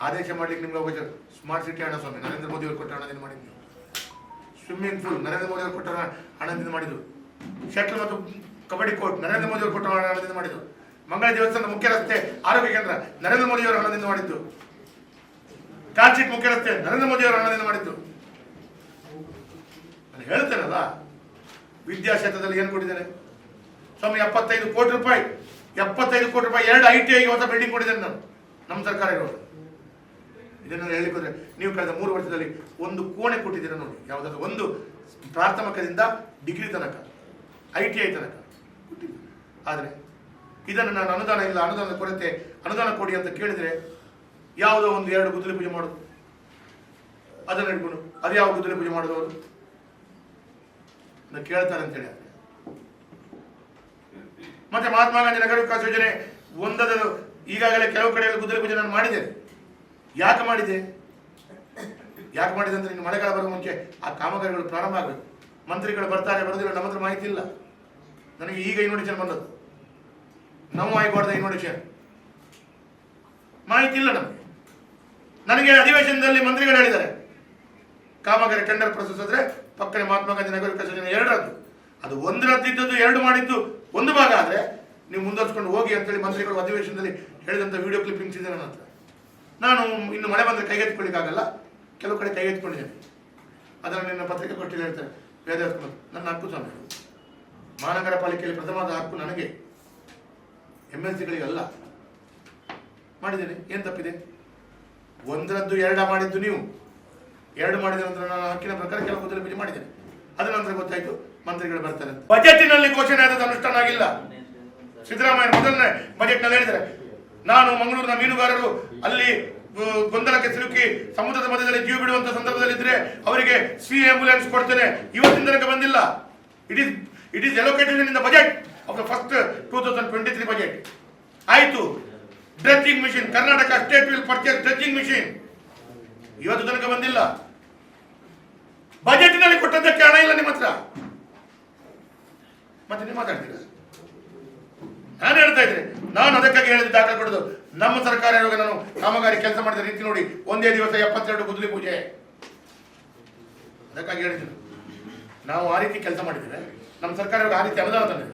ಆದೇಶ ಮಾಡ್ಲಿಕ್ಕೆ ನಿಮ್ಗೆ ಅವಕಾಶ. ಸ್ಮಾರ್ಟ್ ಸಿಟಿ ಹಣ ಸ್ವಾಮಿ ನರೇಂದ್ರ ಮೋದಿ ಅವರು ಕೊಟ್ಟ ಹಣದಿಂದ ಮಾಡಿದ್ದು. ಸ್ವಿಮ್ಮಿಂಗ್ ಪೂಲ್ ನರೇಂದ್ರ ಮೋದಿ ಅವರು ಕೊಟ್ಟ ಹಣದಿಂದ ಮಾಡಿದ್ರು. ಶಟ್ಲ್ ಮತ್ತು ಕಬಡ್ಡಿ ಕೋರ್ಟ್ ನರೇಂದ್ರ ಮೋದಿ ಅವರು ಕೊಟ್ಟ ಹಣದಿಂದ ಮಾಡಿದ್ದು. ಮಂಗಳ ದೇವಸ್ಥಾನದ ಮುಖ್ಯ ರಸ್ತೆ ಆರೋಗ್ಯ ಕೇಂದ್ರ ನರೇಂದ್ರ ಮೋದಿ ಅವರ ಹಣದಿಂದ ಮಾಡಿದ್ದು. ಕಾಂಚೀಟ್ ಮುಖ್ಯ ರಸ್ತೆ ನರೇಂದ್ರ ಮೋದಿ ಅವರ ಹಣದಿಂದ ಮಾಡಿದ್ದು. ನಾನು ಹೇಳ್ತೇನಲ್ಲ, ವಿದ್ಯಾಕ್ಷೇತ್ರದಲ್ಲಿ ಏನು ಕೊಟ್ಟಿದ್ದೇನೆ ಸ್ವಾಮಿ? 75 ಕೋಟಿ ರೂಪಾಯಿ 2 ITI ಹೊಸ ಬಿಲ್ಡಿಂಗ್ ಕೊಟ್ಟಿದ್ದೇನೆ ನಾನು, ನಮ್ಮ ಸರ್ಕಾರ ಇರೋದು. ಇದನ್ನು ಹೇಳಿಕ್ಕೆ ಹೋದ್ರೆ ನೀವು ಕಳೆದ 3 ವರ್ಷದಲ್ಲಿ ಒಂದು ಕೋಣೆ ಕೊಟ್ಟಿದ್ದೀರ ನೋಡಿ, ಯಾವುದಾದ್ರು ಒಂದು ಪ್ರಾಥಮಿಕದಿಂದ ಡಿಗ್ರಿ ತನಕ ITI ತನಕ ಕೊಟ್ಟಿದ್ದೀನಿ. ಆದರೆ ಇದನ್ನು ನಾನು ಅನುದಾನ ಇಲ್ಲ, ಅನುದಾನದ ಕೊರತೆ, ಅನುದಾನ ಕೊಡಿ ಅಂತ ಕೇಳಿದರೆ ಯಾವುದೋ ಒಂದು 2 ಗುದ್ದಲಿ ಪೂಜೆ ಮಾಡೋದು, ಅದನ್ನು ಹಿಡ್ಕೊಂಡು ಅದು ಯಾವ ಗುದ್ದಲಿ ಪೂಜೆ ಮಾಡೋದು ಅವರು ಕೇಳ್ತಾರೆ ಅಂತೇಳಿ. ಮತ್ತೆ ಮಹಾತ್ಮ ಗಾಂಧಿ ನಗರ ವಿಕಾಸ ಯೋಜನೆ ಒಂದದ ಈಗಾಗಲೇ ಕೆಲವು ಕಡೆಯಲ್ಲಿ ಗುದ್ದಲಿ ಪೂಜೆ ನಾನು ಮಾಡಿದ್ದೇನೆ. ಯಾಕೆ ಮಾಡಿದೆ ಅಂದ್ರೆ ಇನ್ನು ಮಳೆಗಾಲ ಬರುವ ಮುಂಚೆ ಆ ಕಾಮಗಾರಿಗಳು ಪ್ರಾರಂಭ ಆಗಬೇಕು. ಮಂತ್ರಿಗಳು ಬರ್ತಾರೆ ಬರೋದಿಲ್ಲ, ನಮ್ಮ ಹತ್ರ ಮಾಹಿತಿ ಇಲ್ಲ. ನನಗೆ ಈಗ ಇನ್ವಿಟೇಷನ್ ಬಂದದ್ದು, ನಾವು ಆಯ್ಕೊಡ್ದ ಇನ್ವಿಟೇಷನ್ ಮಾಹಿತಿ ಇಲ್ಲ ನನಗೆ ಅಧಿವೇಶನದಲ್ಲಿ ಮಂತ್ರಿಗಳು ಹೇಳಿದ್ದಾರೆ ಕಾಮಗಾರಿ ಟೆಂಡರ್ ಪ್ರೊಸೆಸ್ ಆದ್ರೆ ಪಕ್ಕನೆ ಮಹಾತ್ಮ ಗಾಂಧಿ ನಗರ ವಿಕಾಸ ಯೋಜನೆ 2ರದ್ದು, ಅದು 1ರದ್ದು ಇದ್ದದ್ದು 2 ಮಾಡಿದ್ದು 1 ಭಾಗ ಆದ್ರೆ ನೀವು ಮುಂದುವರ್ಸ್ಕೊಂಡು ಹೋಗಿ ಅಂತೇಳಿ ಮಂತ್ರಿಗಳು ಅಧಿವೇಶನದಲ್ಲಿ ಹೇಳಿದಂಥ ವಿಡಿಯೋ ಕ್ಲಿಪ್ಪಿಂಗ್ಸ್ ಇದೆ ನನ್ನ ಹತ್ರ. ನಾನು ಇನ್ನು ಮಳೆ ಬಂದರೆ ಕೈಗೆತ್ತಿಕೊಳ್ಳಿಕ್ಕಾಗಲ್ಲ, ಕೆಲವು ಕಡೆ ಕೈಗೆತ್ತಿಕೊಂಡಿದ್ದೇನೆ. ಅದನ್ನು ನಿನ್ನ ಪತ್ರಿಕೆ ಕೊಟ್ಟಿಲ್ಲ ಹೇಳ್ತಾರೆ ವೇದವ್ಯಾಸ, ನನ್ನ ಹಕ್ಕು ಸ್ವಾಮಿ. ಮಹಾನಗರ ಪಾಲಿಕೆಯಲ್ಲಿ ಪ್ರಥಮವಾದ ಹಕ್ಕು ನನಗೆ, MLCಗಳಿಗಲ್ಲ. ಮಾಡಿದ್ದೇನೆ, ಏನು ತಪ್ಪಿದೆ? 1ರದ್ದು 2 ಮಾಡಿದ್ದು ನೀವು, 2 ಮಾಡಿದ ನಂತರ ನಾನು ಹಕ್ಕಿನ ಪ್ರಕಾರ ಕೆಲವು ಗುದ್ದಲಿ ಪೂಜೆ ಮಾಡಿದ್ದೇನೆ. ಅದ ನಂತರ ಗೊತ್ತಾಯ್ತು ಮಂತ್ರಿಗಳು ಬರ್ತಾರೆ. ಬಜೆಟಿನಲ್ಲಿ ಘೋಷಣೆ ಆದದ್ದು ಅನುಷ್ಠಾನ ಆಗಿಲ್ಲ. ಸಿದ್ದರಾಮಯ್ಯ ಮೊದಲನೇ ಬಜೆಟ್ನಲ್ಲಿ ಹೇಳಿದ್ದಾರೆ, ನಾನು ಮಂಗಳೂರಿನ ಮೀನುಗಾರರು ಅಲ್ಲಿ ಗೊಂದಲಕ್ಕೆ ಸಿಲುಕಿ ಸಮುದ್ರದ ಮಧ್ಯದಲ್ಲಿ ಜೀವ ಬಿಡುವಂತ ಸಂದರ್ಭದಲ್ಲಿದ್ದರೆ ಅವರಿಗೆ ಸಿ ಆಂಬ್ಯುಲೆನ್ಸ್ ಕೊಡ್ತೇನೆ. ಇವತ್ತಿನ ತನಕ ಬಂದಿಲ್ಲ. It is allocated in the budget of the first 2023 budget. ಆಯ್ತು, dredging machine, Karnataka state will purchase dredging machine, ಇವತ್ತು ತನಕ ಬಂದಿಲ್ಲ. ಬಜೆಟ್ನಲ್ಲಿ ಕೊಟ್ಟದ್ದಕ್ಕೆ ಹಣ ಇಲ್ಲ ನಿಮ್ಮ ಹತ್ರ, ಮತ್ತೆ ನೀವು ಮಾತಾಡ್ತೀರ? ನಾನು ಹೇಳ್ತಾ ಇದ್ರೆ ನಾನು ಅದಕ್ಕಾಗಿ ಹೇಳಿದ ದಾಖಲೆ ಕೊಡೋದು. ನಮ್ಮ ಸರ್ಕಾರ ಇರುವಾಗ ನಾನು ಕಾಮಗಾರಿ ಕೆಲಸ ಮಾಡಿದ ರೀತಿ ನೋಡಿ, ಒಂದೇ ದಿವಸ 72 ಗುದ್ದಲಿ ಪೂಜೆ. ಅದಕ್ಕಾಗಿ ಹೇಳಿದ್ದೀನಿ ನಾವು ಆ ರೀತಿ ಕೆಲಸ ಮಾಡಿದ್ದೇವೆ. ನಮ್ಮ ಸರ್ಕಾರ ಆ ರೀತಿ ಅನುದಾನ ತಂದಿದೆ.